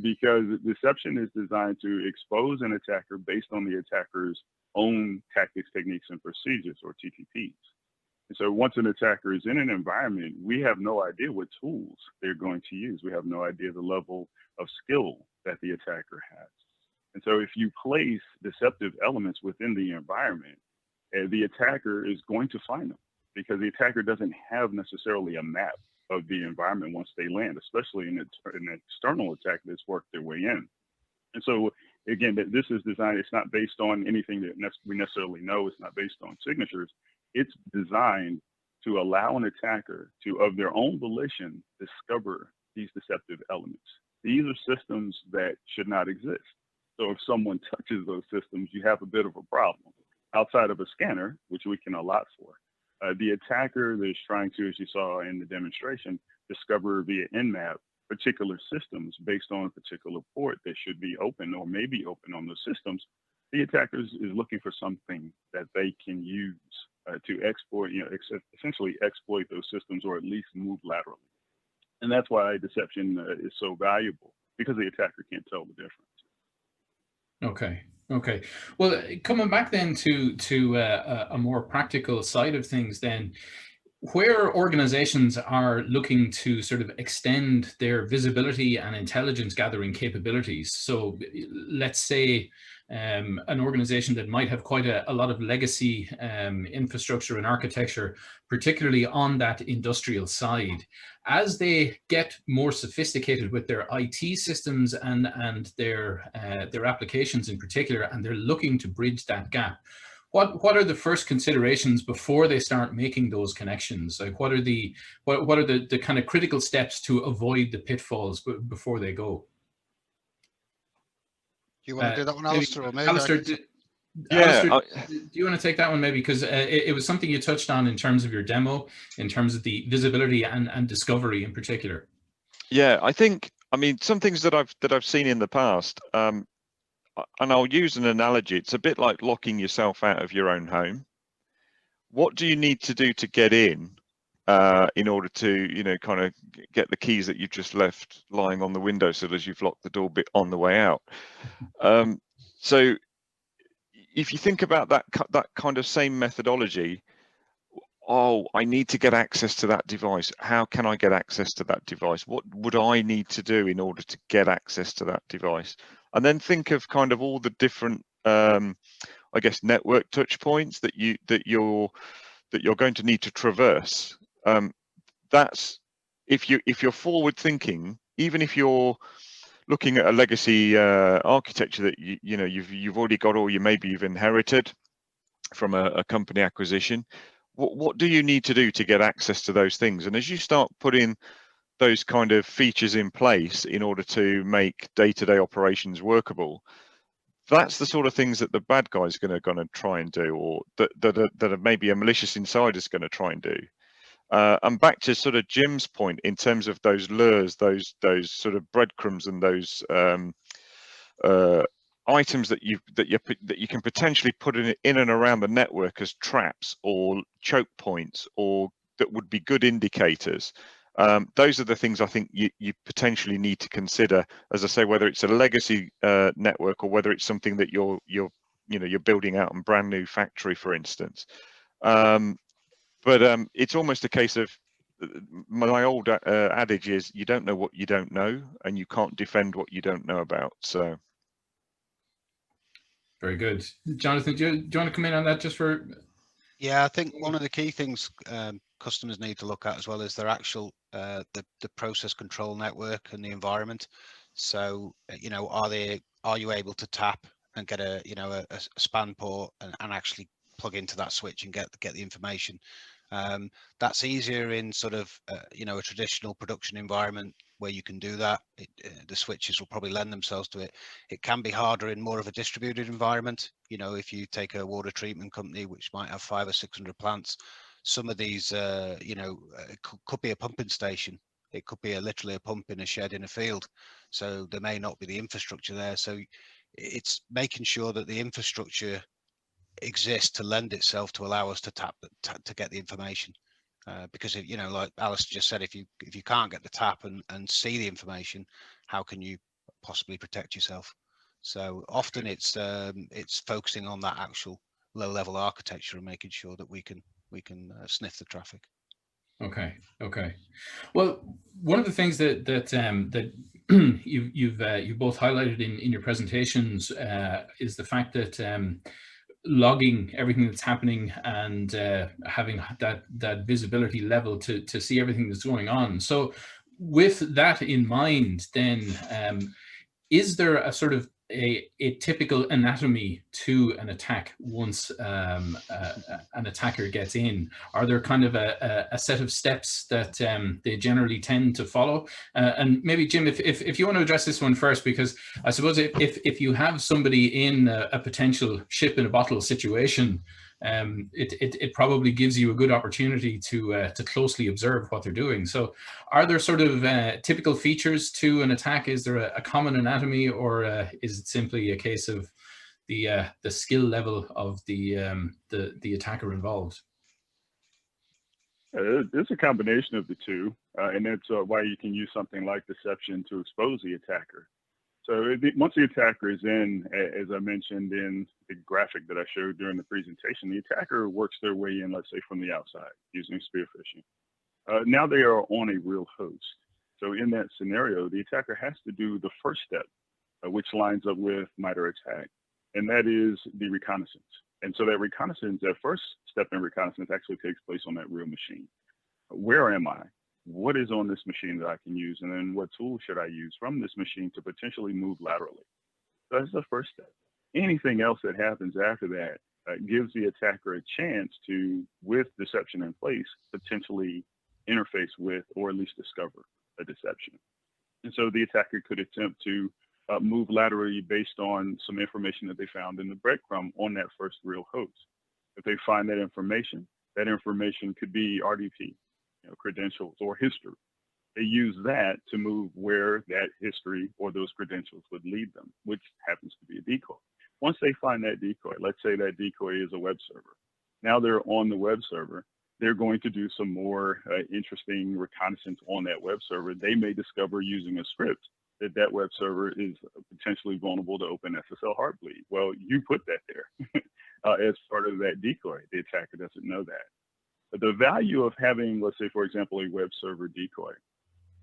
Because deception is designed to expose an attacker based on the attacker's own tactics, techniques, and procedures, or TTPs. And so once an attacker is in an environment, we have no idea what tools they're going to use. We have no idea the level of skill that the attacker has. And so if you place deceptive elements within the environment, the attacker is going to find them, because the attacker doesn't have necessarily a map of the environment once they land, especially in an external attack that's worked their way in. And so again, this is designed, it's not based on anything that we necessarily know. It's not based on signatures. It's designed to allow an attacker to, of their own volition, discover these deceptive elements. These are systems that should not exist. So if someone touches those systems, you have a bit of a problem. Outside of a scanner, which we can allot for, the attacker is trying to, as you saw in the demonstration, discover via Nmap particular systems based on a particular port that should be open or may be open on those systems. The attacker is looking for something that they can use to exploit, essentially exploit those systems, or at least move laterally. And that's why deception is so valuable, because the attacker can't tell the difference. Okay. Well, coming back then to a more practical side of things, then, where organizations are looking to sort of extend their visibility and intelligence gathering capabilities. So let's say an organization that might have quite a lot of legacy infrastructure and architecture, particularly on that industrial side, as they get more sophisticated with their IT systems and their applications in particular, and they're looking to bridge that gap, what are the first considerations before they start making those connections? Like, what are the kind of critical steps to avoid the pitfalls before they go? Do you want to do that one, Alistair, or maybe? Alistair, do you want to take that one maybe? Because it was something you touched on in terms of your demo, in terms of the visibility and discovery in particular. Yeah, I mean, some things that I've seen in the past, and I'll use an analogy. It's a bit like locking yourself out of your own home. What do you need to do to get in in order to, kind of get the keys that you've just left lying on the windowsill as you've locked the door bit on the way out. So if you think about that kind of same methodology, oh, I need to get access to that device. How can I get access to that device? What would I need to do in order to get access to that device? And then think of kind of all the different, I guess, network touch points that you're going to need to traverse. That's if you're forward thinking, even if you're looking at a legacy architecture that you've already got, or maybe you've inherited from a company acquisition. What do you need to do to get access to those things? And as you start putting those kind of features in place in order to make day-to-day operations workable, that's the sort of things that the bad guys are going to try and do, or that are maybe a malicious insider is going to try and do. And back to sort of Jim's point in terms of those lures, those sort of breadcrumbs and those items that you can potentially put in and around the network as traps or choke points, or that would be good indicators. Those are the things I think you potentially need to consider, as I say, whether it's a legacy network or whether it's something that you're building out in brand new factory, for instance. But it's almost a case of, my old adage is, you don't know what you don't know, and you can't defend what you don't know about. So. Very good. Jonathan, do you want to come in on that just for? Yeah, I think one of the key things customers need to look at as well is their actual the process control network and the environment. So are you able to tap and get a span port and actually plug into that switch and get the information? That's easier in sort of a traditional production environment where you can do that. The switches will probably lend themselves to it. It can be harder in more of a distributed environment. If you take a water treatment company which might have 500 or 600 plants, some of these it could be a pumping station. It could be literally a pump in a shed in a field, so there may not be the infrastructure there. So it's making sure that the infrastructure exists to lend itself to allow us to to get the information, because if, like Alistair just said, if you can't get the tap and see the information, how can you possibly protect yourself? So often it's focusing on that actual low level architecture and making sure that we can sniff the traffic. Okay. Well, one of the things that you've both highlighted in your presentations is the fact that logging everything that's happening and having that visibility level to see everything that's going on. So with that in mind, then is there a sort of a typical anatomy to an attack once an attacker gets in? Are there kind of a set of steps that they generally tend to follow? And maybe Jim, if you want to address this one first, because I suppose if you have somebody in a potential ship in a bottle situation, it probably gives you a good opportunity to closely observe what they're doing. So are there sort of typical features to an attack? Is there a common anatomy, or is it simply a case of the skill level of the attacker involved? It's a combination of the two, and that's why you can use something like deception to expose the attacker. So once the attacker is in, as I mentioned in the graphic that I showed during the presentation, the attacker works their way in, let's say, from the outside using spear phishing. Now they are on a real host. So in that scenario, the attacker has to do the first step, which lines up with MITRE ATT&CK, and that is the reconnaissance. And so that reconnaissance, that first step in reconnaissance actually takes place on that real machine. Where am I? What is on this machine that I can use? And then what tool should I use from this machine to potentially move laterally? So that's the first step. Anything else that happens after that gives the attacker a chance to, with deception in place, potentially interface with or at least discover a deception. And so the attacker could attempt to move laterally based on some information that they found in the breadcrumb on that first real host. If they find that information could be RDP, credentials or history. They use that to move where that history or those credentials would lead them, which happens to be a decoy. Once they find that decoy, let's say that decoy is a web server. Now they're on the web server. they're going to do some more interesting reconnaissance on that web server. They may discover using a script that web server is potentially vulnerable to open SSL Heartbleed. Well, you put that there as part of that decoy. The attacker doesn't know that. But the value of having, let's say, for example, a web server decoy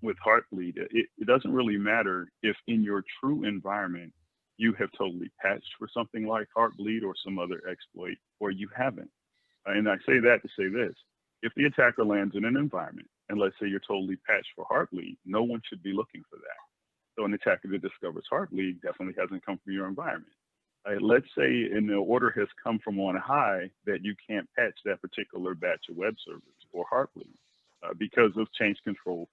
with Heartbleed, it doesn't really matter if in your true environment you have totally patched for something like Heartbleed or some other exploit, or you haven't. And I say that to say this: if the attacker lands in an environment, and let's say you're totally patched for Heartbleed, no one should be looking for that. So an attacker that discovers Heartbleed definitely hasn't come from your environment. Let's say an order has come from on high that you can't patch that particular batch of web servers or Heartbleed because of change control,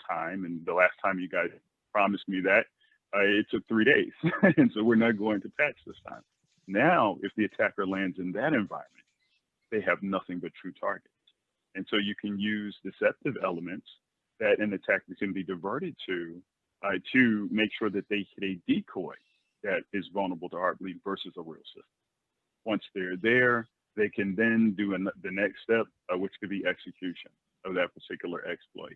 time. And the last time you guys promised me that, it took 3 days. And so we're not going to patch this time. Now, if the attacker lands in that environment, they have nothing but true targets. And so you can use deceptive elements that an attacker can be diverted to make sure that they hit a decoy that is vulnerable to Heartbleed versus a real system. Once they're there, they can then do the next step, which could be execution of that particular exploit.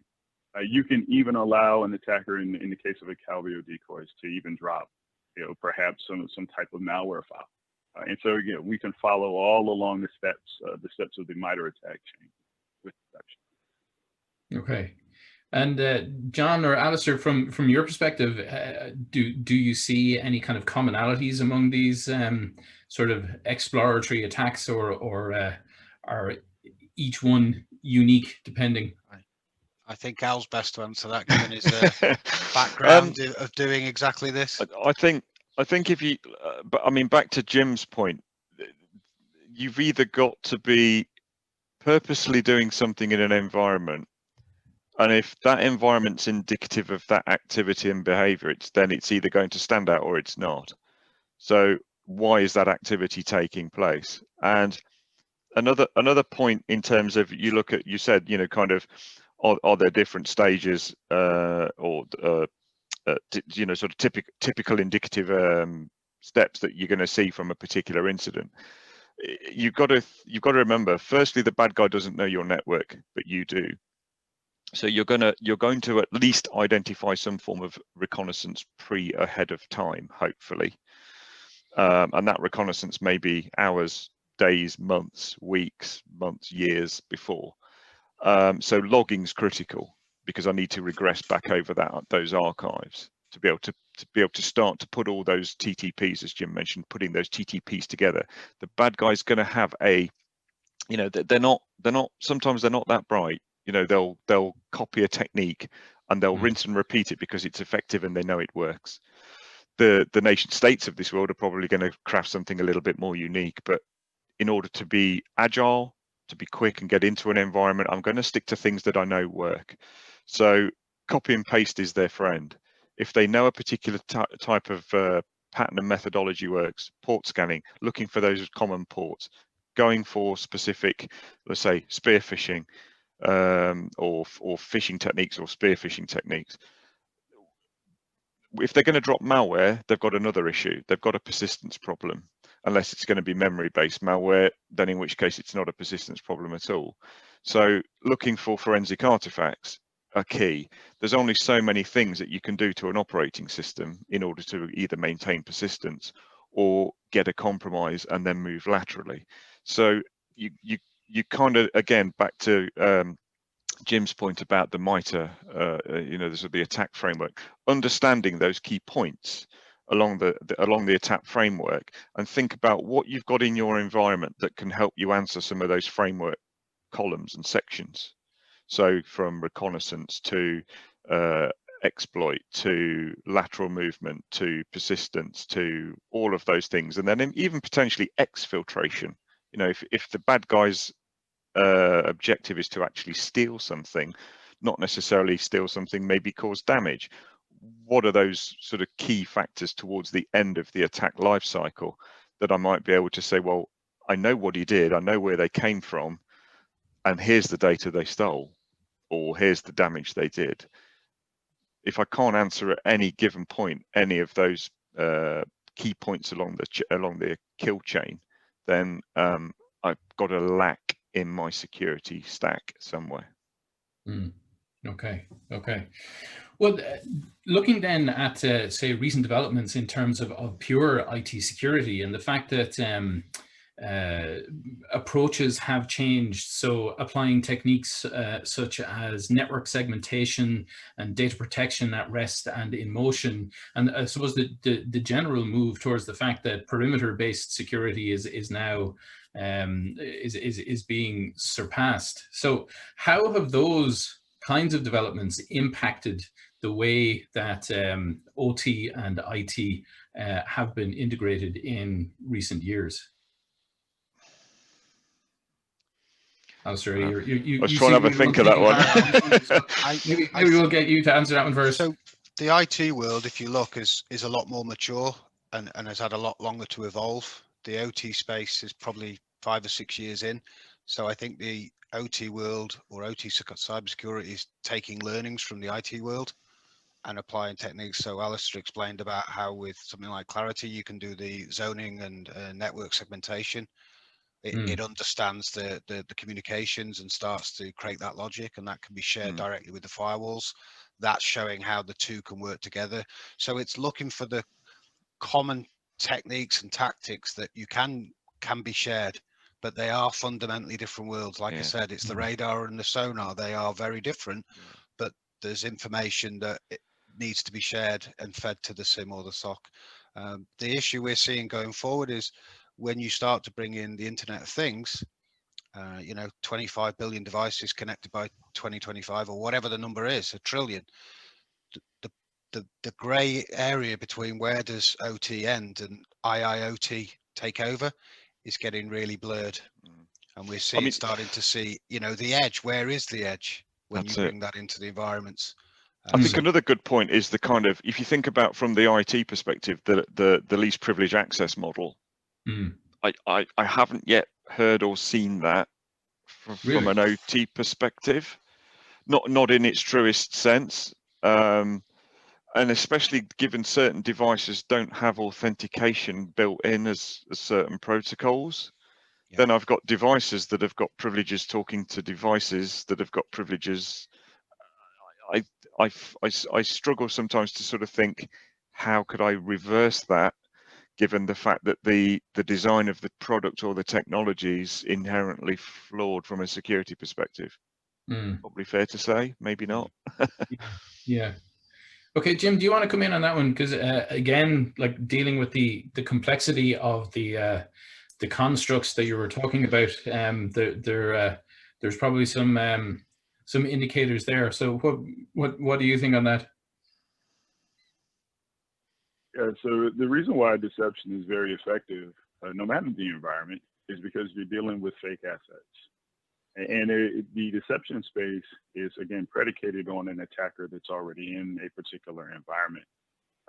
You can even allow an attacker, in the case of Acalvio decoys, to even drop, perhaps some type of malware file. And so again, we can follow all along the steps of the MITRE attack chain with deception. Okay. And John or Alistair, from your perspective, do you see any kind of commonalities among these sort of exploratory attacks, or are each one unique depending? I think Al's best to answer that, given his background of doing exactly this. I think if you, but I mean, back to Jim's point, you've either got to be purposely doing something in an environment, and if that environment's indicative of that activity and behavior, then it's either going to stand out or it's not. So why is that activity taking place? And another point in terms of, you said, kind of, are there different stages or sort of typical indicative steps that you're going to see from a particular incident? You've got to remember, firstly, the bad guy doesn't know your network, but you do. So you're going to at least identify some form of reconnaissance ahead of time, hopefully, and that reconnaissance may be hours, days, months, weeks, years before. So logging's critical, because I need to regress back over those archives to be able to start to put all those TTPs, as Jim mentioned, putting those TTPs together. The bad guy's going to have sometimes they're not that bright. They'll copy a technique and they'll rinse and repeat it because it's effective and they know it works. The nation states of this world are probably going to craft something a little bit more unique, but in order to be agile, to be quick and get into an environment, I'm going to stick to things that I know work. So copy and paste is their friend. If they know a particular type of pattern and methodology works, port scanning, looking for those common ports, going for specific, let's say, spear phishing, or phishing techniques or spear phishing techniques. If they're going to drop malware, they've got another issue. They've got a persistence problem. Unless it's going to be memory-based malware, then in which case it's not a persistence problem at all. So looking for forensic artifacts are key. There's only so many things that you can do to an operating system in order to either maintain persistence or get a compromise and then move laterally. So you kind of, again, back to Jim's point about the MITRE, the attack framework, understanding those key points along the attack framework, and think about what you've got in your environment that can help you answer some of those framework columns and sections. So from reconnaissance to exploit to lateral movement to persistence to all of those things, and then even potentially exfiltration. If the bad guy's objective is to actually steal something, not necessarily steal something, maybe cause damage, what are those sort of key factors towards the end of the attack life cycle that I might be able to say, well, I know what he did, I know where they came from, and here's the data they stole, or here's the damage they did. If I can't answer at any given point any of those key points along the kill chain, then I've got to lack in my security stack somewhere. Okay. Well, looking then at, say, recent developments in terms of pure IT security and the fact that approaches have changed. So applying techniques such as network segmentation and data protection at rest and in motion. And I suppose the general move towards the fact that perimeter-based security is now is being surpassed. So how have those kinds of developments impacted the way that OT and IT have been integrated in recent years? Alistair, I was trying to have a think of that one. Maybe we'll get you to answer that one first. So the IT world, if you look, is a lot more mature and has had a lot longer to evolve. The OT space is probably 5 or 6 years in. So I think the OT world, or OT cybersecurity, is taking learnings from the IT world and applying techniques. So Alistair explained about how with something like Claroty, you can do the zoning and network segmentation. It understands the communications and starts to create that logic, and that can be shared directly with the firewalls. That's showing how the two can work together. So it's looking for the common techniques and tactics that you can be shared, but they are fundamentally different worlds. Like I said, it's the radar and the sonar. They are very different, but there's information that it needs to be shared and fed to the SIM or the SOC. The issue we're seeing going forward is when you start to bring in the Internet of Things, 25 billion devices connected by 2025, or whatever the number is, 1 trillion. The grey area between where does OT end and IIoT take over is getting really blurred, and we're starting to see, the edge. Where is the edge when you bring that into the environments? I think another good point is the kind of, if you think about from the IT perspective, the least privileged access model. I haven't yet heard or seen that from an OT perspective, not in its truest sense, and especially given certain devices don't have authentication built in as certain protocols. Then I've got devices that have got privileges talking to devices that have got privileges. I struggle sometimes to sort of think, how could I reverse that, given the fact that the design of the product or the technology is inherently flawed from a security perspective. Probably fair to say, maybe not. Yeah. Okay, Jim, do you want to come in on that one? Because again, like dealing with the complexity of the constructs that you were talking about, there's probably some indicators there. So what do you think on that? Yeah, so the reason why deception is very effective, no matter the environment, is because you're dealing with fake assets. And the deception space is, again, predicated on an attacker that's already in a particular environment.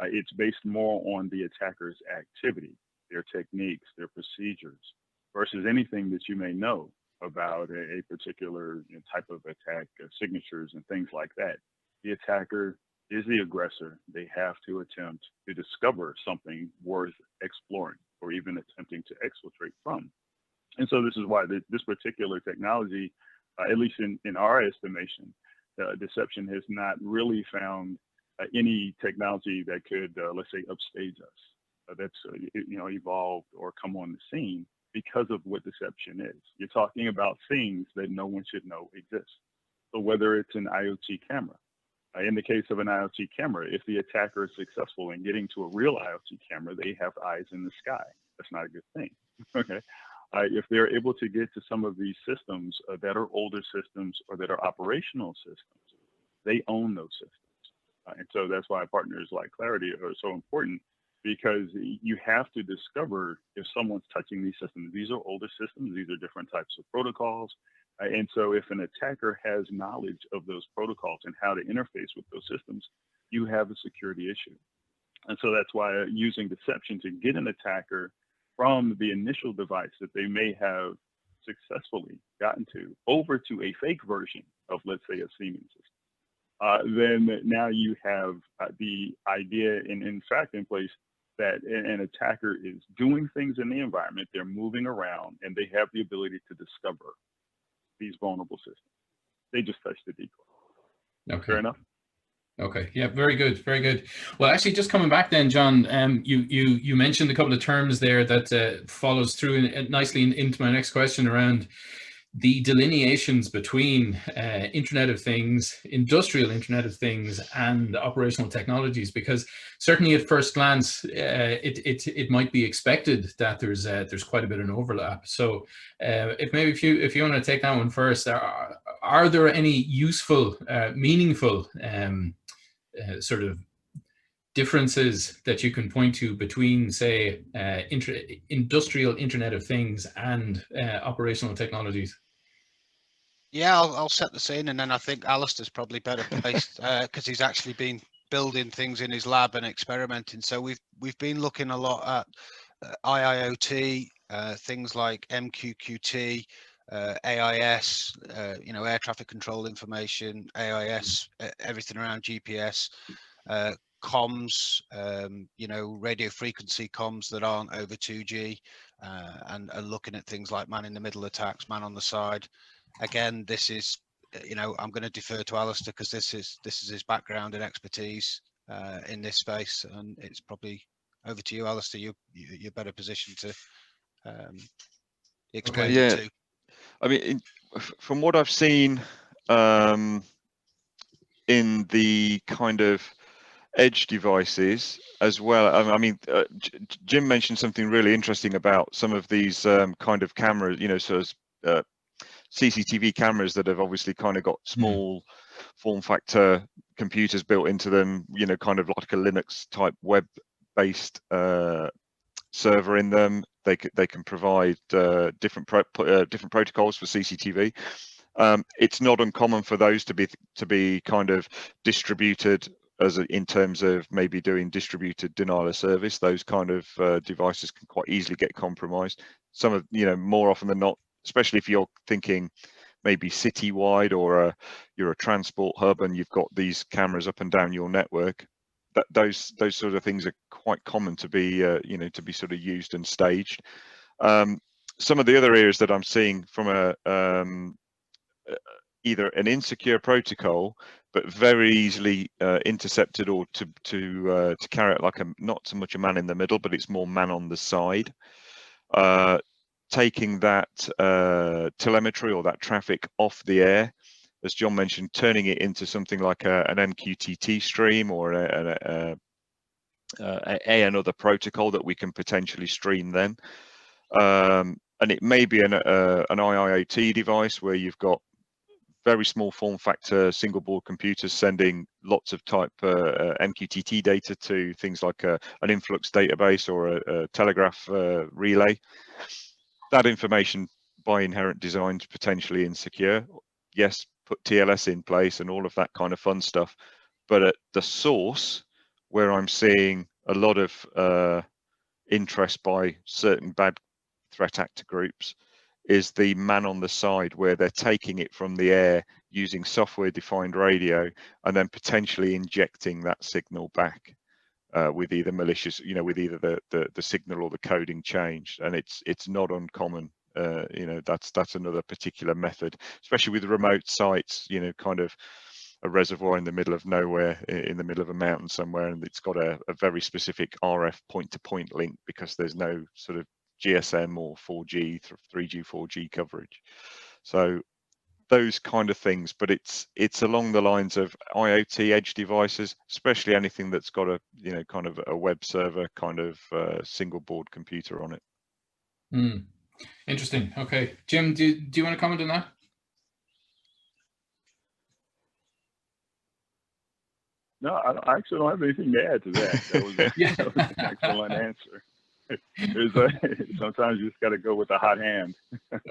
It's based more on the attacker's activity, their techniques, their procedures, versus anything that you may know about a particular type of attack, signatures and things like that. The attacker is the aggressor. They have to attempt to discover something worth exploring or even attempting to exfiltrate from. And so this is why this particular technology, at least in our estimation, deception has not really found any technology that could, let's say, upstage us. That's evolved or come on the scene because of what deception is. You're talking about things that no one should know exist. So whether it's an IoT camera, in the case of an IoT camera, if the attacker is successful in getting to a real IoT camera, they have eyes in the sky. That's not a good thing. Okay. If they're able to get to some of these systems that are older systems or that are operational systems, they own those systems. And so that's why partners like Claroty are so important, because you have to discover if someone's touching these systems. These are older systems. These are different types of protocols. And so if an attacker has knowledge of those protocols and how to interface with those systems, you have a security issue. And so that's why using deception to get an attacker from the initial device that they may have successfully gotten to over to a fake version of, let's say, a Siemens system, then now you have the idea in fact in place that an attacker is doing things in the environment, they're moving around, and they have the ability to discover these vulnerable systems. They just touch the decoy. Okay. Fair enough? Okay. Yeah. Very good. Very good. Well, actually, just coming back then, John, you mentioned a couple of terms there that follows through nicely into my next question around the delineations between Internet of Things, industrial Internet of Things, and operational technologies, because certainly at first glance, it might be expected that there's quite a bit of an overlap. So if you want to take that one first, are there any useful, meaningful sort of differences that you can point to between, say, industrial Internet of Things and operational technologies? Yeah, I'll set the scene, and then I think Alistair's probably better placed because he's actually been building things in his lab and experimenting. So we've been looking a lot at IIoT, things like MQQT, AIS, air traffic control information, AIS, everything around GPS, comms, radio frequency comms that aren't over 2G, and looking at things like man in the middle attacks, man on the side. Again, this is, I'm going to defer to Alistair because this is his background and expertise in this space, and it's probably over to you, Alistair. You're better positioned to explain it too. I mean, from what I've seen in the kind of edge devices as well, I mean, Jim mentioned something really interesting about some of these kind of cameras, sort of CCTV cameras that have obviously kind of got small form factor computers built into them, kind of like a Linux type web-based server in them. They can provide different protocols for CCTV. It's not uncommon for those to be kind of distributed in terms of maybe doing distributed denial of service. Those kind of devices can quite easily get compromised. Some of, more often than not, especially if you're thinking maybe citywide or you're a transport hub and you've got these cameras up and down your network, that those sort of things are quite common to be to be sort of used and staged. Some of the other areas that I'm seeing from either an insecure protocol but very easily intercepted, or to carry out like not so much a man in the middle, but it's more man on the side. Taking that telemetry or that traffic off the air, as John mentioned, turning it into something like an MQTT stream or another protocol that we can potentially stream then. And it may be an IIoT device where you've got very small form factor single board computers sending lots of type MQTT data to things like an influx database or a telegraph relay. That information by inherent design is potentially insecure. Yes, put TLS in place and all of that kind of fun stuff. But at the source, where I'm seeing a lot of interest by certain bad threat actor groups, is the man on the side, where they're taking it from the air using software defined radio and then potentially injecting that signal back. With either malicious, with either the signal or the coding changed, and it's not uncommon. That's another particular method, especially with remote sites. Kind of a reservoir in the middle of nowhere, in the middle of a mountain somewhere, and it's got a very specific RF point-to-point link because there's no sort of GSM or 4G, 3G, 4G coverage. So those kind of things, but it's along the lines of IoT edge devices, especially anything that's got a kind of a web server kind of single board computer on it. Interesting. Okay, Jim, do you want to comment on that? No, I actually don't have anything to add to that. That was an excellent answer. Sometimes you just got to go with the hot hand.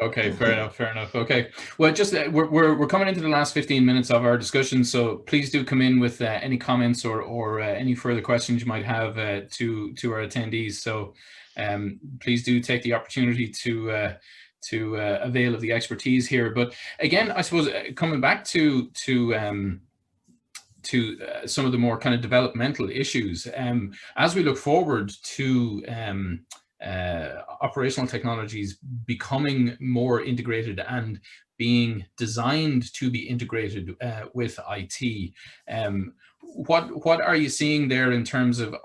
Okay, fair enough. Okay, well, just we're coming into the last 15 minutes of our discussion, so please do come in with any comments or any further questions you might have to our attendees. So please do take the opportunity to avail of the expertise here. But again, I suppose coming back to some of the more kind of developmental issues, as we look forward to operational technologies becoming more integrated and being designed to be integrated with IT. What are you seeing there in terms of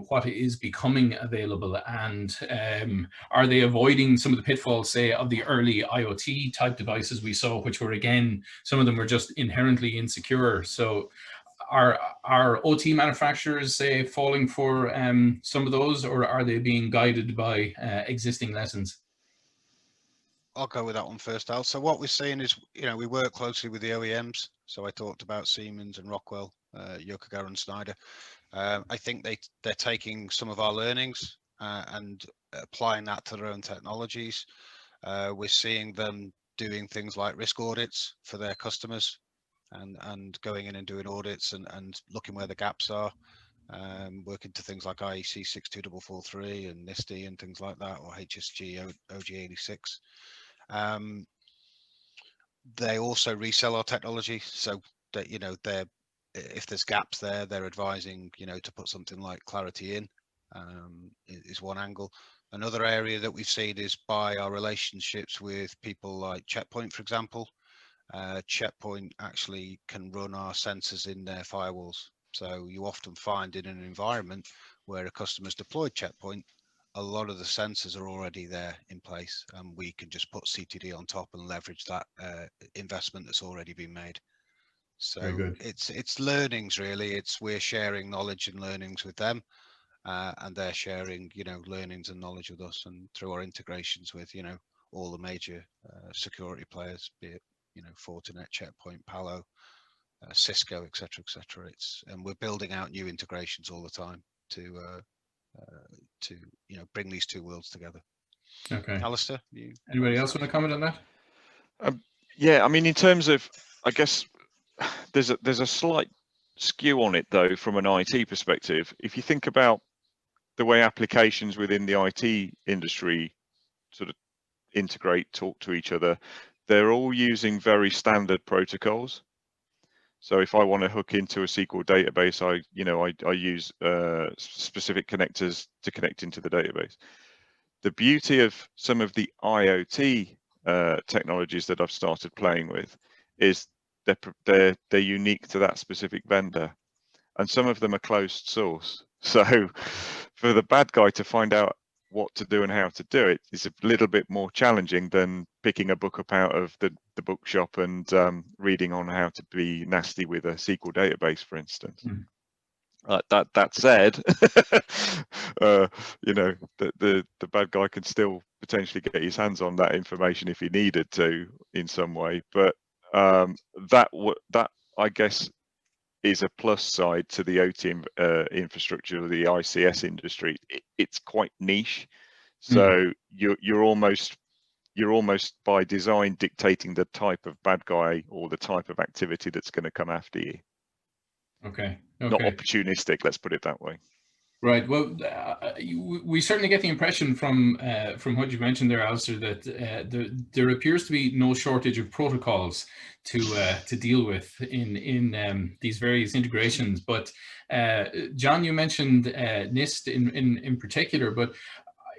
what is becoming available, and are they avoiding some of the pitfalls, say, of the early IoT type devices we saw, which were, again, some of them were just inherently insecure? So are OT manufacturers, say, falling for some of those, or are they being guided by existing lessons? I'll go with that one first, Al. So what we're seeing is, we work closely with the OEMs. So I talked about Siemens and Rockwell, Yokogawa and Schneider. I think they're taking some of our learnings and applying that to their own technologies. We're seeing them doing things like risk audits for their customers and going in and doing audits and looking where the gaps are, working to things like IEC 62443 and NIST and things like that, or HSG OG86. They also resell our technology, so that if there's gaps there, they're advising to put something like Claroty in. Is one angle. Another area that we've seen is by our relationships with people like Checkpoint, for example. Checkpoint actually can run our sensors in their firewalls. So you often find in an environment where a customer's deployed Checkpoint, a lot of the sensors are already there in place, and we can just put CTD on top and leverage that investment that's already been made. So Very good. It's learnings, really. We're sharing knowledge and learnings with them, and they're sharing learnings and knowledge with us, and through our integrations with all the major security players, be it Fortinet, Checkpoint, Palo, Cisco, etc., etc. And we're building out new integrations all the time to bring these two worlds together. Okay. Alistair, anybody else want to comment on that? Yeah, I mean, in terms of, I guess there's a slight skew on it though from an IT perspective. If you think about the way applications within the IT industry sort of integrate, talk to each other, they're all using very standard protocols. So if I want to hook into a SQL database, I use specific connectors to connect into the database. The beauty of some of the IoT technologies that I've started playing with is they're unique to that specific vendor, and some of them are closed source. So for the bad guy to find out what to do and how to do it is a little bit more challenging than picking a book up out of the bookshop and reading on how to be nasty with a SQL database, for instance. That said, the bad guy can still potentially get his hands on that information if he needed to in some way. But that I guess is a plus side to the OT infrastructure of the ICS industry. It's quite niche, so you're almost by design dictating the type of bad guy or the type of activity that's going to come after you. Okay. Not opportunistic, let's put it that way. Right. Well, we certainly get the impression from what you mentioned there, Alistair, that there appears to be no shortage of protocols to deal with in these various integrations. But John, you mentioned NIST in particular, but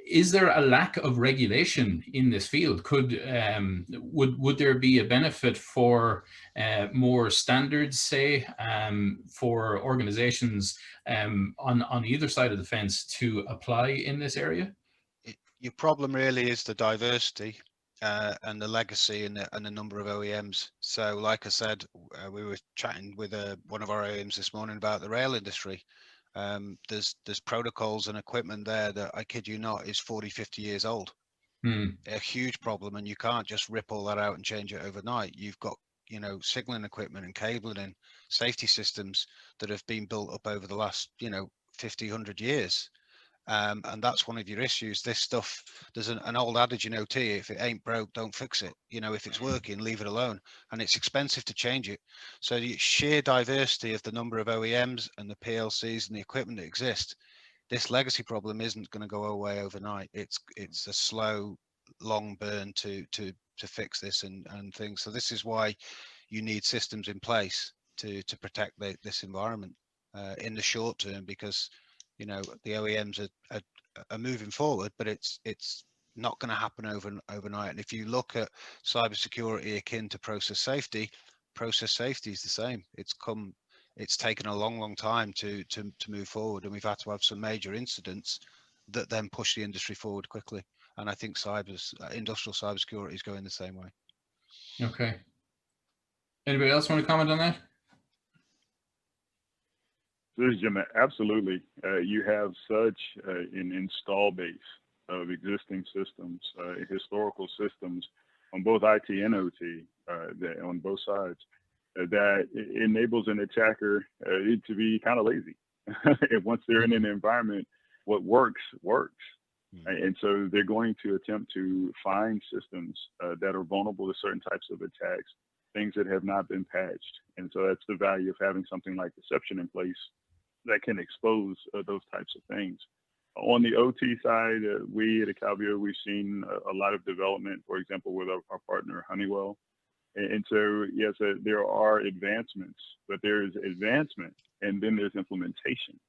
is there a lack of regulation in this field? Would there be a benefit for more standards, say, for organizations on either side of the fence to apply in this area? Your problem really is the diversity and the legacy and the number of OEMs. So like I said, we were chatting with one of our OEMs this morning about the rail industry. There's protocols and equipment there that, I kid you not, is 40-50 years old. A huge problem, and you can't just rip all that out and change it overnight. You've got signaling equipment and cabling and safety systems that have been built up over the last 50, 100 years. And that's one of your issues. This stuff, there's an old adage in OT: if it ain't broke, don't fix it. If it's working, leave it alone. And it's expensive to change it. So the sheer diversity of the number of OEMs and the PLCs and the equipment that exist, this legacy problem isn't going to go away overnight. It's a slow, long burn to fix this and things. So this is why you need systems in place to protect this environment in the short term, because the OEMs are moving forward, but it's not going to happen overnight. And if you look at cybersecurity akin to process safety is the same. It's taken a long time to move forward, and we've had to have some major incidents that then push the industry forward quickly. And I think industrial cybersecurity is going the same way. Okay. Anybody else want to comment on that? This is Jim. Absolutely. You have such an install base of existing systems, historical systems on both IT and OT, on both sides, that enables an attacker to be kind of lazy. Once they're in an environment, what works. And so they're going to attempt to find systems that are vulnerable to certain types of attacks, things that have not been patched. And so that's the value of having something like deception in place that can expose those types of things. On the OT side, we at Acalvio, we've seen a lot of development, for example, with our partner Honeywell. And so, yes, there are advancements, but there's advancement and then there's implementation.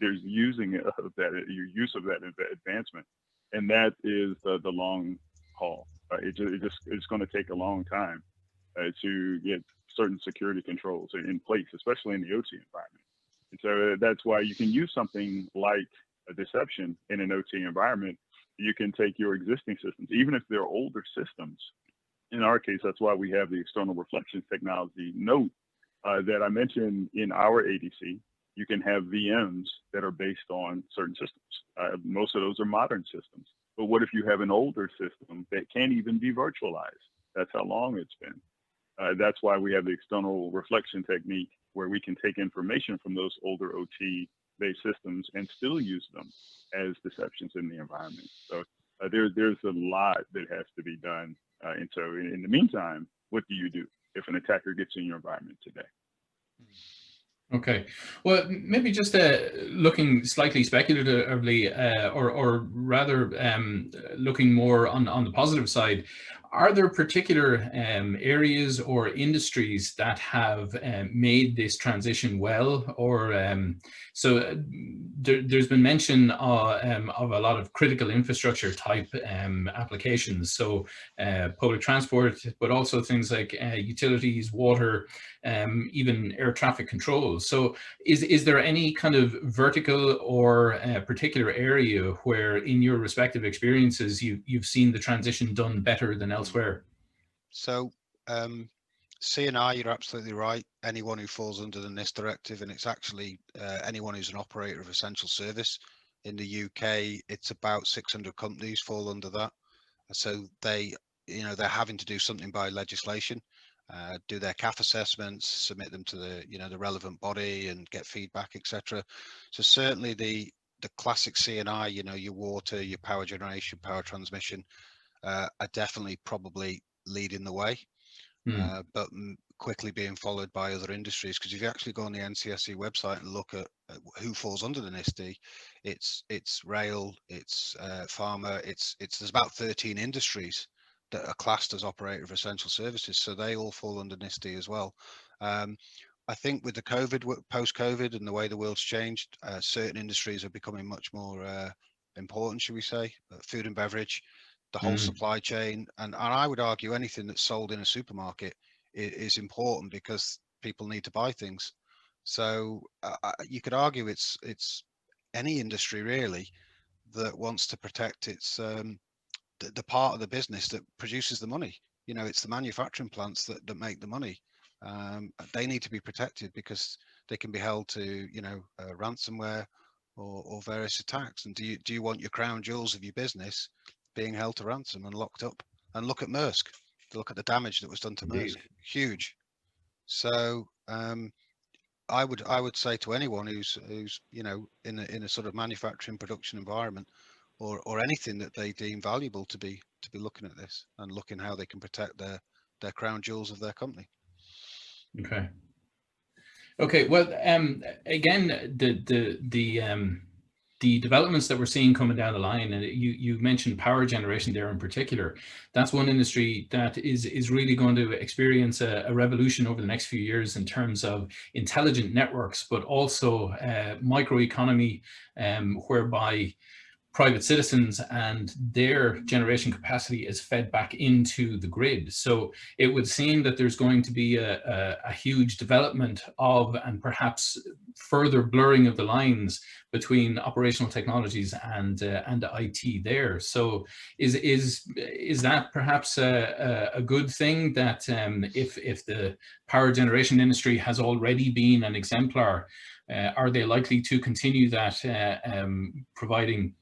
There's using of that, your use of that advancement. And that is the long haul. It's going to take a long time to get certain security controls in place, especially in the OT environment. And so that's why you can use something like a deception in an OT environment. You can take your existing systems, even if they're older systems. In our case, that's why we have the external reflection technology note that I mentioned in our ADC. You can have VMs that are based on certain systems. Most of those are modern systems. But what if you have an older system that can't even be virtualized? That's how long it's been. That's why we have the external reflection technique, where we can take information from those older OT-based systems and still use them as deceptions in the environment. So there's a lot that has to be done. And so in the meantime, what do you do if an attacker gets in your environment today? Okay, well, maybe just looking slightly speculatively, or rather looking more on the positive side, are there particular areas or industries that have made this transition well? Or there's been mention of a lot of critical infrastructure type applications, so public transport, but also things like utilities, water, even air traffic control. So is there any kind of vertical or particular area where in your respective experiences you've seen the transition done better than elsewhere? So C&I, you're absolutely right. Anyone who falls under the NIST directive, and it's actually anyone who's an operator of essential service. In the UK, it's about 600 companies fall under that. So they're having to do something by legislation. Do their CAF assessments, submit them to the relevant body and get feedback, etc. So certainly the classic C&I, your water, your power generation, power transmission, are definitely probably leading the way, but quickly being followed by other industries. Because if you actually go on the NCSC website and look at who falls under the NIST, it's rail, it's pharma, there's about 13 industries that are classed as operator of essential services, so they all fall under NIST as well. I think with the post-COVID and the way the world's changed, certain industries are becoming much more important, should we say? Food and beverage, the whole supply chain, and I would argue anything that's sold in a supermarket is important because people need to buy things. So you could argue it's any industry really that wants to protect its the part of the business that produces the money. It's the manufacturing plants that make the money. They need to be protected because they can be held to ransomware or various attacks. And do you want your crown jewels of your business being held to ransom and locked up? And look at Maersk. Look at the damage that was done to Maersk. Huge. So I would say to anyone who's in a sort of manufacturing production environment, or anything that they deem valuable, to be looking at this and looking how they can protect their crown jewels of their company. Okay. Well, again, the developments that we're seeing coming down the line, and you mentioned power generation there in particular, that's one industry that is really going to experience a revolution over the next few years in terms of intelligent networks, but also microeconomy, whereby private citizens, and their generation capacity is fed back into the grid. So it would seem that there's going to be a huge development of, and perhaps further blurring of the lines between operational technologies and IT there. So is that perhaps a good thing, that if the power generation industry has already been an exemplar, are they likely to continue that, providing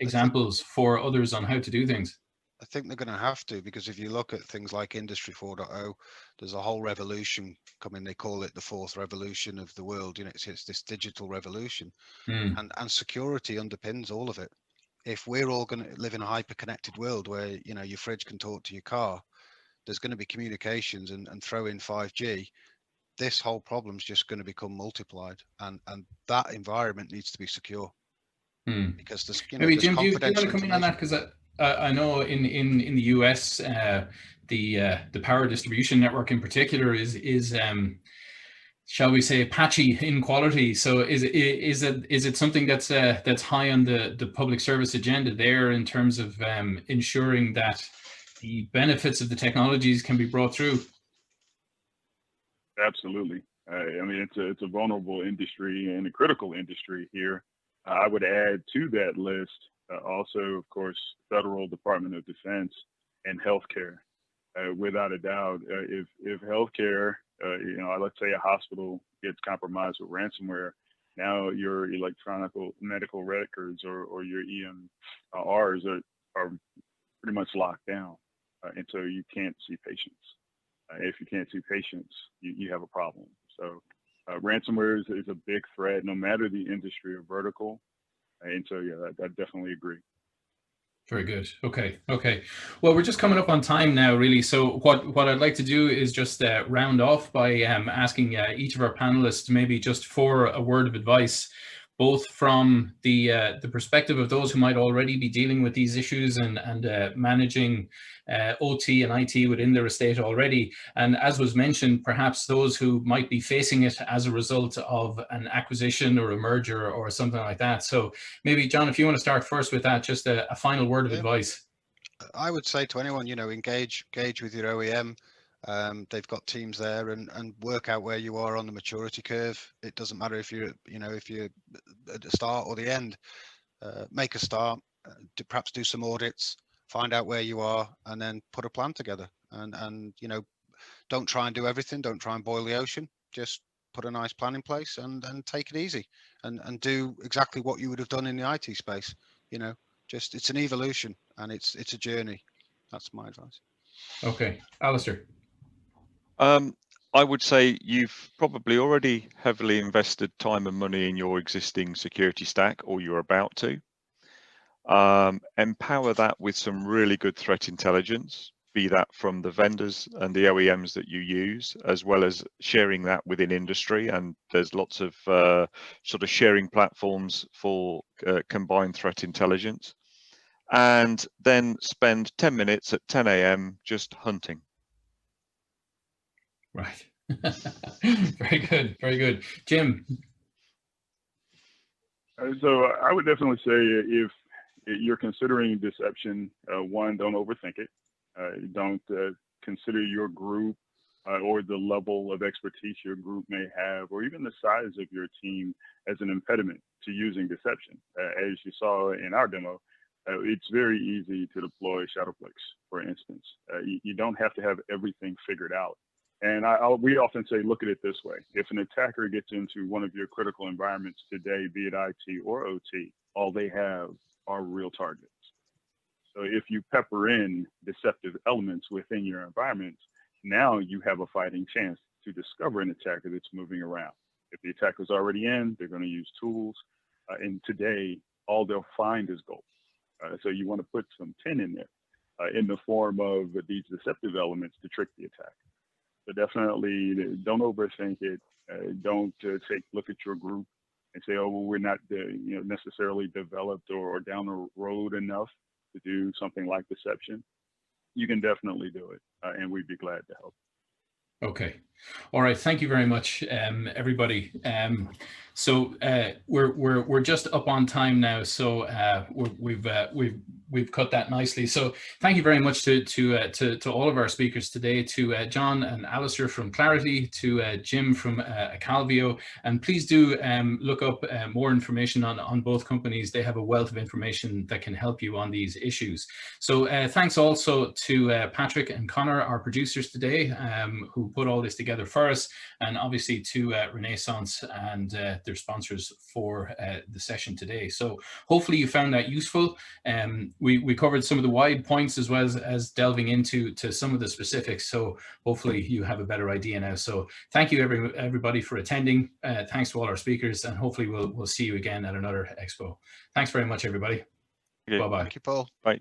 examples for others on how to do things? I think they're going to have to, because if you look at things like Industry 4.0, there's a whole revolution coming. They call it the fourth revolution of the world. You know, it's this digital revolution, and security underpins all of it. If we're all going to live in a hyper-connected world where, you know, your fridge can talk to your car, there's going to be communications, and throw in 5G, this whole problem's just going to become multiplied, and that environment needs to be secure. Because there's, you know, maybe there's Jim, do you want to confidential come in on that? Because I know in the US, the power distribution network in particular is shall we say, patchy in quality. So is it something that's high on the public service agenda there, in terms of ensuring that the benefits of the technologies can be brought through? Absolutely. I mean, it's a vulnerable industry and a critical industry here. I would add to that list also, of course, Federal Department of Defense and healthcare. Without a doubt, if healthcare, you know, let's say a hospital gets compromised with ransomware, now your electronic medical records or your EMRs are pretty much locked down, and so you can't see patients. If you can't see patients, you have a problem. So ransomware is a big threat, no matter the industry or vertical. And so, yeah, I definitely agree. Very good. Okay. Well, we're just coming up on time now, really. So what I'd like to do is just round off by asking each of our panelists maybe just for a word of advice, both from the perspective of those who might already be dealing with these issues and managing OT and IT within their estate already, and, as was mentioned, perhaps those who might be facing it as a result of an acquisition or a merger or something like that. So maybe, John, if you want to start first with that, just a final word of advice. I would say to anyone, you know, engage with your OEM. They've got teams there, and work out where you are on the maturity curve. It doesn't matter if you're, you know, if you're at the start or the end. Make a start, perhaps do some audits, find out where you are, and then put a plan together. And you know, don't try and do everything. Don't try and boil the ocean. Just put a nice plan in place and take it easy, and do exactly what you would have done in the IT space. You know, just, it's an evolution, and it's a journey. That's my advice. Okay, Alistair. I would say you've probably already heavily invested time and money in your existing security stack, or you're about to. Empower that with some really good threat intelligence, be that from the vendors and the OEMs that you use, as well as sharing that within industry. And there's lots of sort of sharing platforms for combined threat intelligence. And then spend 10 minutes at 10 a.m. just hunting. Right. Very good. Jim. So I would definitely say, if you're considering deception, one, don't overthink it. Don't consider your group or the level of expertise your group may have, or even the size of your team, as an impediment to using deception. As you saw in our demo, it's very easy to deploy Shadowplex, for instance. You don't have to have everything figured out. And we often say, look at it this way. If an attacker gets into one of your critical environments today, be it IT or OT, all they have are real targets. So if you pepper in deceptive elements within your environment, now you have a fighting chance to discover an attacker that's moving around. If the attacker's already in, they're going to use tools. And today, all they'll find is gold. So you want to put some tin in there in the form of these deceptive elements to trick the attacker. So definitely don't overthink it. Don't look at your group and say, oh, well, we're not necessarily developed or down the road enough to do something like deception. You can definitely do it, and we'd be glad to help. Okay. All right. Thank you very much, everybody. So we're just up on time now. So we've cut that nicely. So thank you very much to all of our speakers today, to John and Alistair from Claroty, to Jim from Acalvio, and please do look up more information on both companies. They have a wealth of information that can help you on these issues. So thanks also to Patrick and Connor, our producers today, who put all this together for us, and obviously to Renaissance and their sponsors for the session today. So hopefully you found that useful. We covered some of the wide points as well as delving into some of the specifics. So hopefully you have a better idea now. So thank you everybody for attending. Thanks to all our speakers, and hopefully we'll see you again at another expo. Thanks very much, everybody. Okay. Bye-bye. Thank you, Paul. Bye.